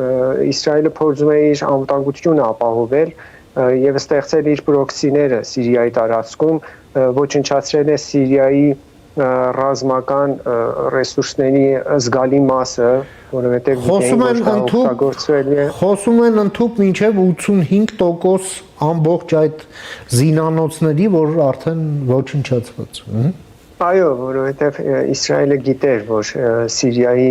Իսրայելը փորձում է իր անվտանգությունը ապահովել եւ ստեղծել իր պրոքսիները Սիրիայի տարածքում, ոչնչացրել է Սիրիայի ռազմական ռեսուրսների զգալի մասը, որովհետեւ խոսում են ընդհանուր մինչեւ 85% ամբողջ այդ զինանոցների, որ արդեն ոչնչացված են։ Այո, որովհետև Իսրայելը գիտեր, որ Սիրիայի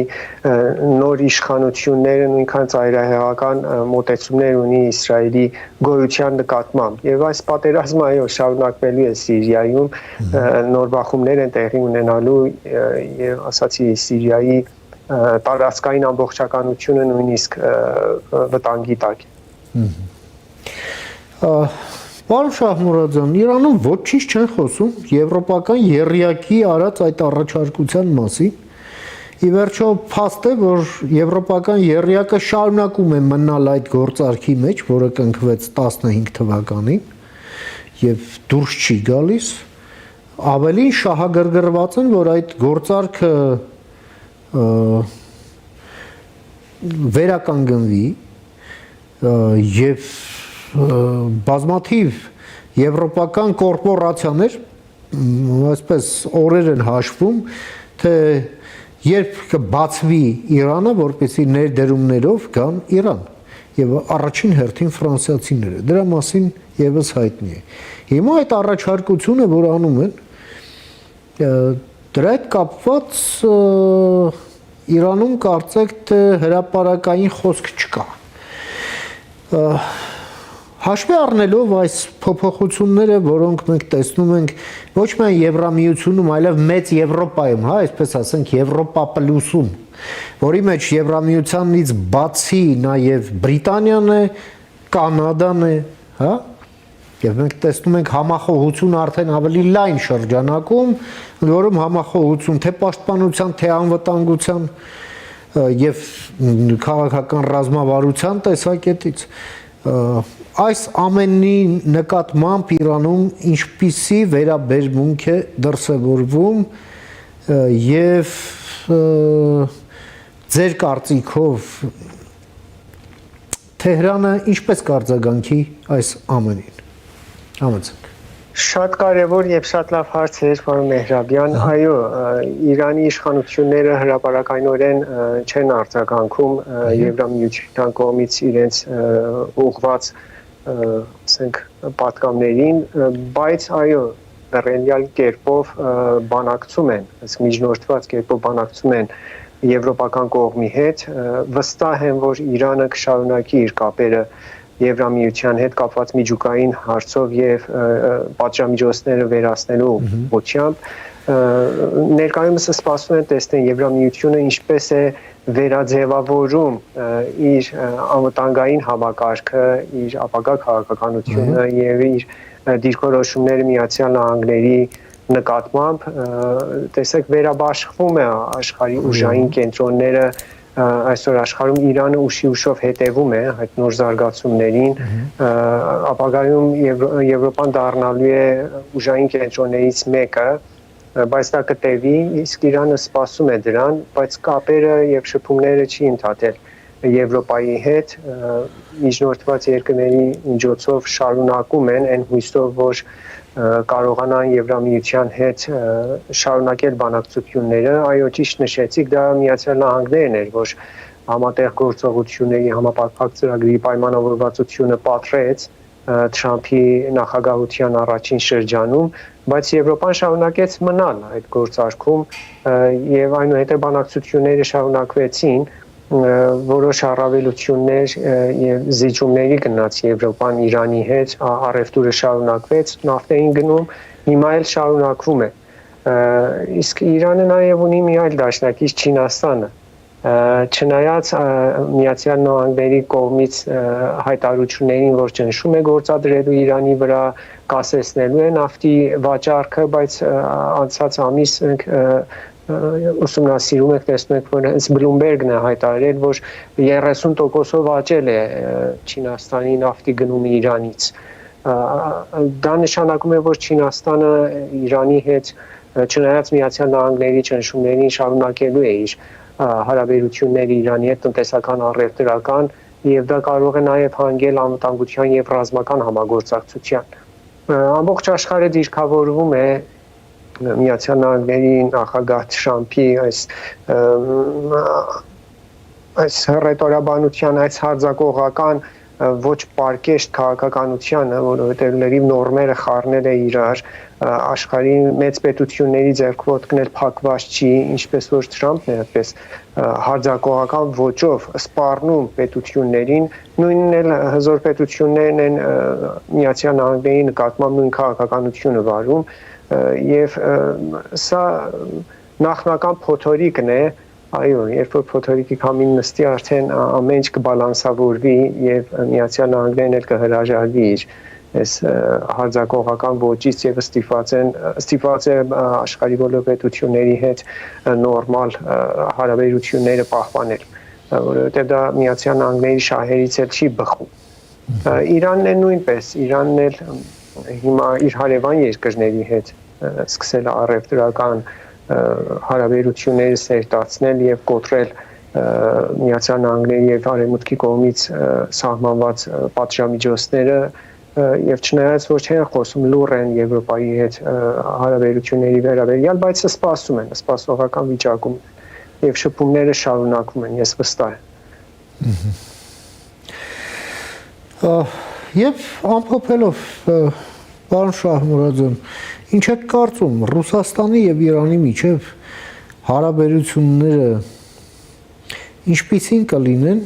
նոր իշխանությունները նույնքան ծայրահեղական մոտեցումներ ունի Իսրայելի գոյության նկատմամբ։ Եվ այս պատերազմը այո շարունակվելու է Սիրիայում, նոր բախումներ են տեղի ունենալու եւ ասացի Սիրիայի տարածքային ամբողջականությունը նույնիսկ վտանգի տակ է։ Պարոն Շահմուրադյան, Իրանում ոչինչ չեն խոսում եվրոպական եռյակի արած այդ առաջարկության մասին։ Ի վերջո փաստ է, որ եվրոպական եռյակը շարունակում է մնալ այդ գործարքի մեջ, որը կնքվեց 15 թվականին եւ դուրս չի գալիս։ Ավելին շահագրգռված են, որ այդ գործարքը վերականգնվի եւ բազմաթիվ եվրոպական կորպորացիաներ այսպես օրեր են հաշվում, թե երբ կբացվի Իրանը, որպեսզի ներդրումներով գան Իրան եւ առաջին հերթին ֆրանսիացիները։ Դրա մասին եւս հայտնի է։ Հիմա այդ առաջարկությունը, որ անում են, դրա հետ կապված Իրանում կարծեք թե հրապարակային խոսք չկա։ Հաշվի առնելով այս փոփոխությունները, որոնք մենք տեսնում ենք ոչ միայն Եվրամիությունում, այլև մեծ Եվրոպայում, հա, այսպես ասենք Եվրոպա պլյուսում, որի մեջ Եվրամիությանից բացի նաև Բրիտանիան է, Կանադան է, հա, եւ մենք տեսնում ենք համախոհություն արդեն ավելի լայն շրջանակում, որում համախոհություն թե պաշտպանության, թե անվտանգության եւ քաղաքական ռազմավարության տեսակետից այս ամենի նկատմամբ Իրանում ինչպիսի վերաբերմունք է դրսևորվում եւ ձեր կարծիքով Թեհրանը ինչպես կարձագանքի այս ամենին։ Համեցեք։ Շատ կարևոր եւ շատ լավ հարց էր, պարոն Մեհրաբյան։ Այո, Իրանի իշխանությունները հրապարակայնորեն չեն արձագանքում Եվրամիության կողմից իրենց ուղղված, ասենք, պատգամներին, բայց այո, ռեալ կերպով բանակցում են, ասենք միջնորդված կերպով բանակցում են եվրոպական կողմի հետ, վստահ եմ, որ Իրանը կշարունակի իր կապերը Եվրամիության հետ կապված միջուկային հարցով եւ պատժամիջոցները վերացնելու ուղղությամբ ներկայումս սպասում են տեսնեն Եվրամիությունը ինչպես է վերաձևավորում իր անվտանգային համակարգը, իր ապագա քաղաքականությունը եւ իր դիրքորոշումները Միացյալ Նահանգների նկատմամբ, տեսեք, վերաբաշխվում է աշխարհի ուժային կենտրոնները այսօր աշխարհում Իրանը ուշով հետևում է այդ նոր զարգացումներին, ապագայում Եվրոպան դառնալու է ուժային կենտրոններից մեկը, բայց դա կտևի, իսկ Իրանը սպասում է դրան, բայց կապերը եւ շփումները չի ընդհատել Եվրոպայի հետ, միջնորդված երկրների միջոցով շարունակում են այն հույսով, որ կարողանան Եվրամիության հետ շարունակել բանակցությունները, այո, ճիշտ նշեցիք, դա Միացյալ Նահանգներն էր, որ համատեղ գործողությունների համապարփակ ծրագրի պայմանավորվածությունը պատրեց Թրամփի նախագահության առաջին շրջանում, բայց Եվրոպան շարունակեց մնալ այդ գործարքում եւ այնուհետեւ բանակցությունները շարունակվեցին, որոշ առավելություններ եւ զիջումների գնաց Եվրոպան Իրանի հետ, առևտուրը շարունակվեց, նավթային գնում հիմա էլ շարունակվում է։ Իսկ Իրանը նաեւ ունի մի այլ դաշնակից Չինաստանը։ Չնայած Միացյալ Նահանգների կողմից հայտարարություններին, որ ճնշում է գործադրելու Իրանի վրա, կասեցնելու է նավթի վաճառքը, բայց անցած ամիս ուսումնասիրում եք, տեսնում եք, որ հենց Բլումբերգն է հայտարարել, որ 30%-ով աճել է Չինաստանի նավթի գնումը Իրանից։ Դա նշանակում է, որ Չինաստանը Իրանի հետ, չնայած Միացյալ Նահանգների ճնշումներին, շարունակելու է իր հարաբերությունները Իրանի հետ տնտեսական առևտրական, եւ դա կարող է նաեւ հանգել անվտանգության եւ ռազմական համագործակցության։ Ամբողջ աշխարհը դիրքավորվում է Միացյալ Նահանգների նախագահ Թրամփի այս ռետորաբանության, այս հարձակողական ոչ պարկեշտ քաղաքականությանը, որովհետև լրիվ նորմերը խառնել է իրար, աշխարհի մեծ պետությունների ձեռքոտքն էլ փակված չի, ինչպես որ Թրամփն է այդպես հարձակողական ոճով սպառնում պետություններին, նույնն էլ հզոր պետություններն են Միացյալ Նահանգների նկատմամբ նույն քաղաքականությունը վարում, եւ սա նախնական փոթորիկն է, այո, երբ որ փոթորիկի քամին նստի, արդեն ամեն ինչ կբալանսավորվի եւ Միացյալ Նահանգներն էլ կհրաժարվի իր այս հարձակողական ոճից եւ ստիպված է աշխարհի բոլոր պետությունների հետ նորմալ հարաբերությունները պահպանել, որովհետեւ դա Միացյալ Նահանգների շահերից էլ չի բխում։ Իրանն է նույնպես, Իրանն էլ հիմա իր հարևան երկրների հետ սկսել է առևտրական հարաբերությունները սերտացնել եւ կոտրել Միացյալ Նահանգների եւ Արևմուտքի կողմից սահմանված պատժամիջոցները եւ չնայած որ չեն խոսում լուր են Եվրոպայի հետ հարաբերությունների վերաբերյալ, բայց սպասում են, սպասողական վիճակում եւ շփումները շարունակվում են, ես վստահ եմ։ Եվ ամփոփելով, պարոն Շահմուրաձյան, ինչ եք կարծում Ռուսաստանի եւ Իրանի միջև հարաբերությունները ինչպիսին կլինեն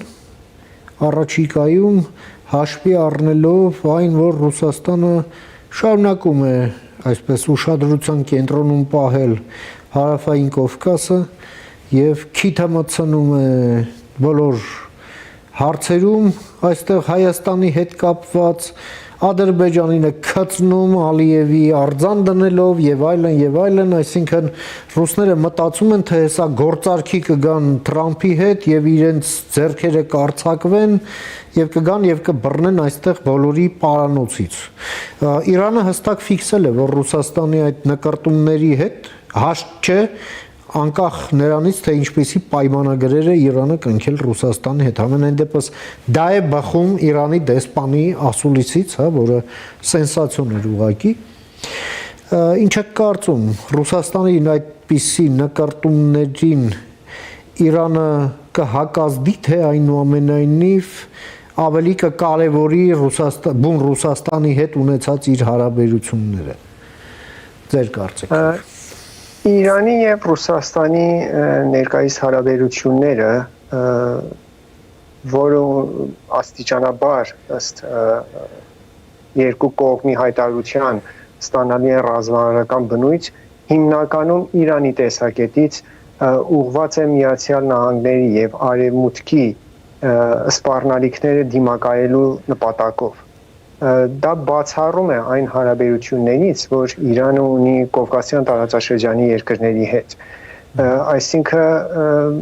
առաջիկայում հաշվի առնելով այն, որ Ռուսաստանը շարունակում է այսպես ուշադրության կենտրոնում պահել Հարավային Կովկասը եւ քիթը մտցնում է բոլոր հարցերում, այստեղ Հայաստանի հետ կապված Ադրբեջանին է քծնում Ալիևի արձան դնելով եւ այլն, այսինքն ռուսները մտածում են, թե հեսա գործարքի կգան Թրամփի հետ եւ իրենց ձեռքերը կարձակվեն եւ կգան եւ կբռնեն այստեղ բոլորի պարանոցից։ Իրանը հստակ ֆիքսել է, որ Ռուսաստանի այդ նկարտումների հետ հաշտ չէ, անկախ նրանից, թե ինչպեսի պայմանագրեր է Իրանը կնքել Ռուսաստանի հետ։ Համենայն դեպս դա է բխում Իրանի դեսպանի ասուլիսից, որը սենսացիոն էր ուղղակի։ Ինչ եք կարծում, Ռուսաստանի այդպիսի նկարտումներին Իրանը կհակազդի, թե այնուամենայնիվ ավելի կկարևորի բուն Ռուսաստանի հետ ունեցած իր հարաբերությունները։ Ձեր կարծիքով։ Իրանի եւ Ռուսաստանի ներկայիս հարաբերությունները, որը աստիճանաբար ըստ երկու կողմի հայտարարության ստանալի են ռազմավարական բնույթ, հիմնականում Իրանի տեսակետից ուղղված է Միացյալ Նահանգների եւ Արևմուտքի սպառնալիքները դիմակայելու նպատակով։ Դա բացառում է այն հարաբերություններից, որ Իրանը ունի Կովկասյան տարածաշրջանի երկրների հետ։ Այսինքն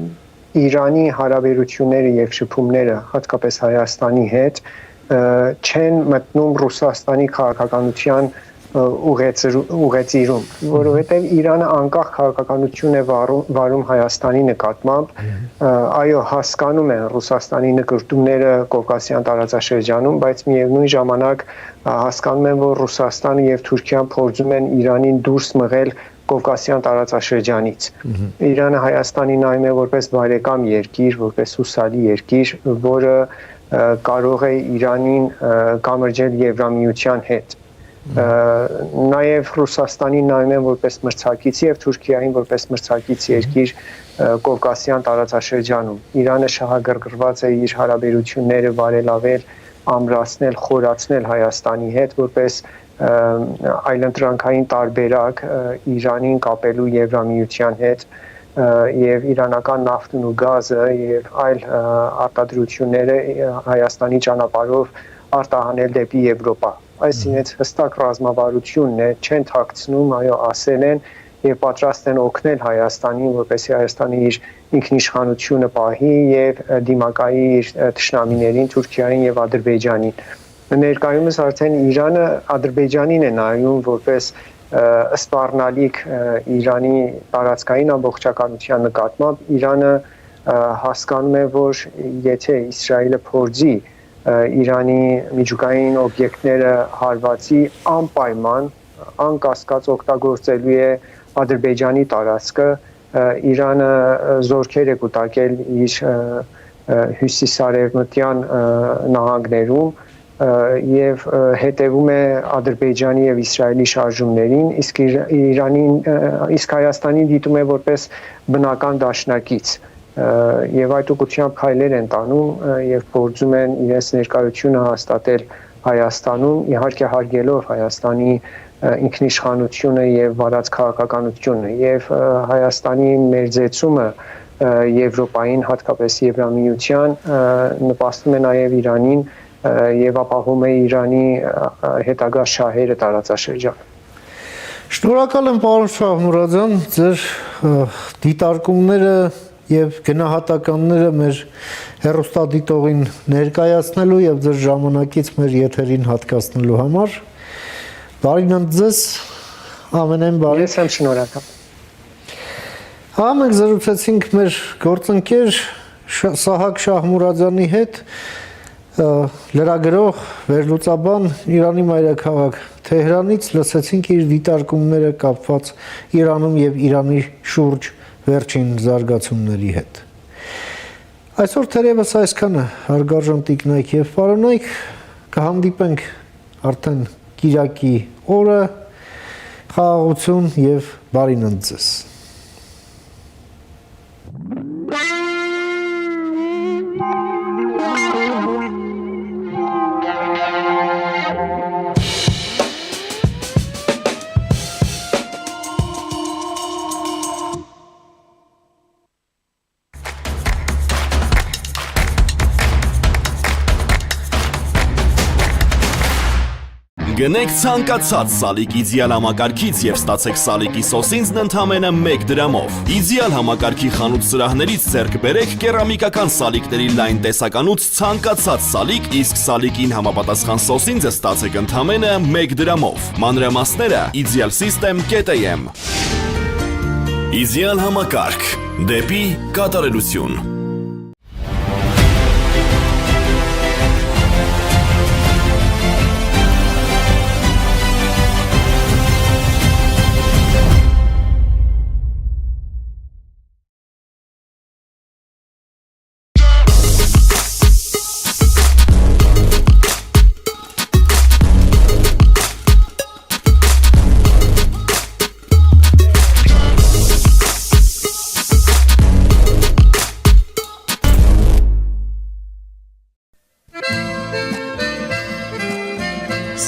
Իրանի հարաբերությունները եւ շփումները, հատկապես Հայաստանի հետ, չեն մտնում Ռուսաստանի քաղաքականության ուղեծիրում, որովհետև Իրանը անկախ քաղաքականություն է վարում Հայաստանի նկատմամբ, այո, հասկանում են Ռուսաստանի նկարտումները Կովկասյան տարածաշրջանում, բայց միևնույն ժամանակ հասկանում են, որ Ռուսաստանը եւ Թուրքիան փորձում են Իրանին դուրս մղել Կովկասյան տարածաշրջանից։ Իրանը Հայաստանի նայում է որպես բարեկամ երկիր, որպես հուսալի երկիր, որը կարող է Իրանին կամրջել Եվրամիության հետ։ Նաև Ռուսաստանին նայում են որպես մրցակից եւ Թուրքիային որպես մրցակից երկիր Կովկասյան տարածաշրջանում։ Իրանը շահագրգռված է իր հարաբերությունները բարելավել, ամրացնել, խորացնել Հայաստանի հետ որպես այլընտրանքային տարբերակ Իրանին կապելու Եվրամիության հետ եւ իրանական նավթն ու գազը եւ այլ արտադրությունները Հայաստանի ճանապարհով արտահանել դեպի Եվրոպա։ Այս ինձ հստակ ռազմավարությունն է, չեն թաքցնում, այո, ասել են եւ պատրաստ են օգնել Հայաստանին, որպեսզի Հայաստանը իր ինքնիշխանությունը պահի եւ դիմակայի իր թշնամիներին, Թուրքիային եւ Ադրբեջանին։ Ներկայումս արդեն Իրանը Ադրբեջանին է նայում որպես սպառնալիք Իրանի տարածքային ամբողջականության նկատմամբ։ Իրանը հասկանում է, որ եթե Իսրայելը փորձի Իրանի միջուկային օբյեկտները հարվածի անպայման, անկասկած օգտագործելու է Ադրբեջանի տարածքը, Իրանը զորքեր է կուտակել իր հյուսիսարևմտյան նահանգներում եւ հետևում է Ադրբեջանի եւ Իսրայելի շարժումներին, իսկ Հայաստանին դիտում է որպես բնական դաշնակից եւ այդ ուղղությամբ քայլեր են տանում եւ փորձում են իրենց ներկայությունը հաստատել Հայաստանում, իհարկե հարգելով Հայաստանի ինքնիշխանությունը եւ վարած քաղաքականությունը եւ Հայաստանի մերձեցումը Եվրոպային, հատկապես Եվրամիության նպաստում է նաեւ Իրանին եւ ապահովում է Իրանի հետագա շահերը տարածաշրջանում։ Շնորհակալ եմ պարոն Շահմուրադյան, ձեր դիտարկումները եւ գնահատականները մեր հեռուստադիտողին ներկայացնելու եւ ձեր ժամանակից մեր եթերին հատկացնելու համար։ Բարին ձեզ, ամենայն բարի։ Ես եմ շնորհակալ։ Մենք զրուցեցինք մեր գործընկեր Սահակ Շահմուրադյանի հետ, լրագրող, վերլուծաբան, Իրանի մայրաքաղաք Թեհրանից, լսեցինք իր դիտարկումները կապված Իրանում եւ Իրանի շուրջ վերջին զարգացումների հետ։ Այսօր թերևս այսքանը, հարգարժան տիկնայք եւ պարոնայք, կհանդիպենք արդեն կիրակի օրը, խաղաղություն եւ բարին ձեզ։ Գնեք ցանկացած սալիկ իդեալ համակարգից եւ ստացեք սալիկի սոսինձն ընդամենը 1 դրամով։ Իդեալ համակարգի խանութ սրահներից ձեռք բերեք կերամիկական սալիկների լայն տեսականուց ցանկացած սալիկ, իսկ սալիկին համապատասխան սոսինձը ստացեք ընդամենը 1 դրամով։ Մանրամասները idealsystem.am։ Իդեալ համակարգ դեպի կատարելություն։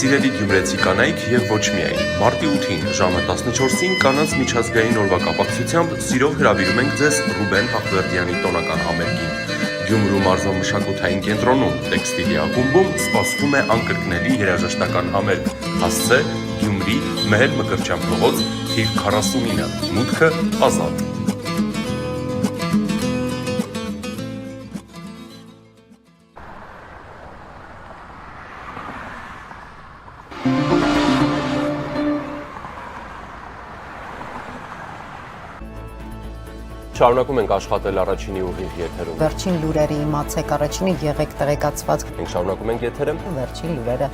Սիրելի գյումրեցի կանայք եւ ոչ միայն, մարտի 8-ին ժամը 14-ին կանանց միջազգային օրվա կապակցությամբ սիրով հրավիրում ենք ձեզ Ռուբեն Հախվերդյանի տոնական համերգին։ Գյումրու մարզամշակութային կենտրոնում տեքստիլի ակումբում սպասվում է անկրկնելի երաժշտական համերգ։ Հասցե Գյումրի Մեհեր Մկրտչյան փողոց թիվ 49, մուտքը ազատ։ Շարունակում ենք աշխատել առաջինի ուղիղ եթերում։ Վերջին լուրերը իմացեք առաջինը, եղեք տեղեկացված։ Մենք շարունակում ենք եթերը։ Վերջին լուրերը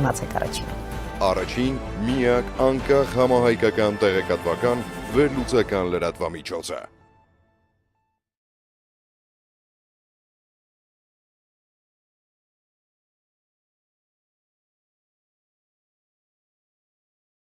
իմացեք առաջինը։ Առաջին միակ անկախ համահայկական տեղեկատվական վերլուծական լրատվամիջոցը։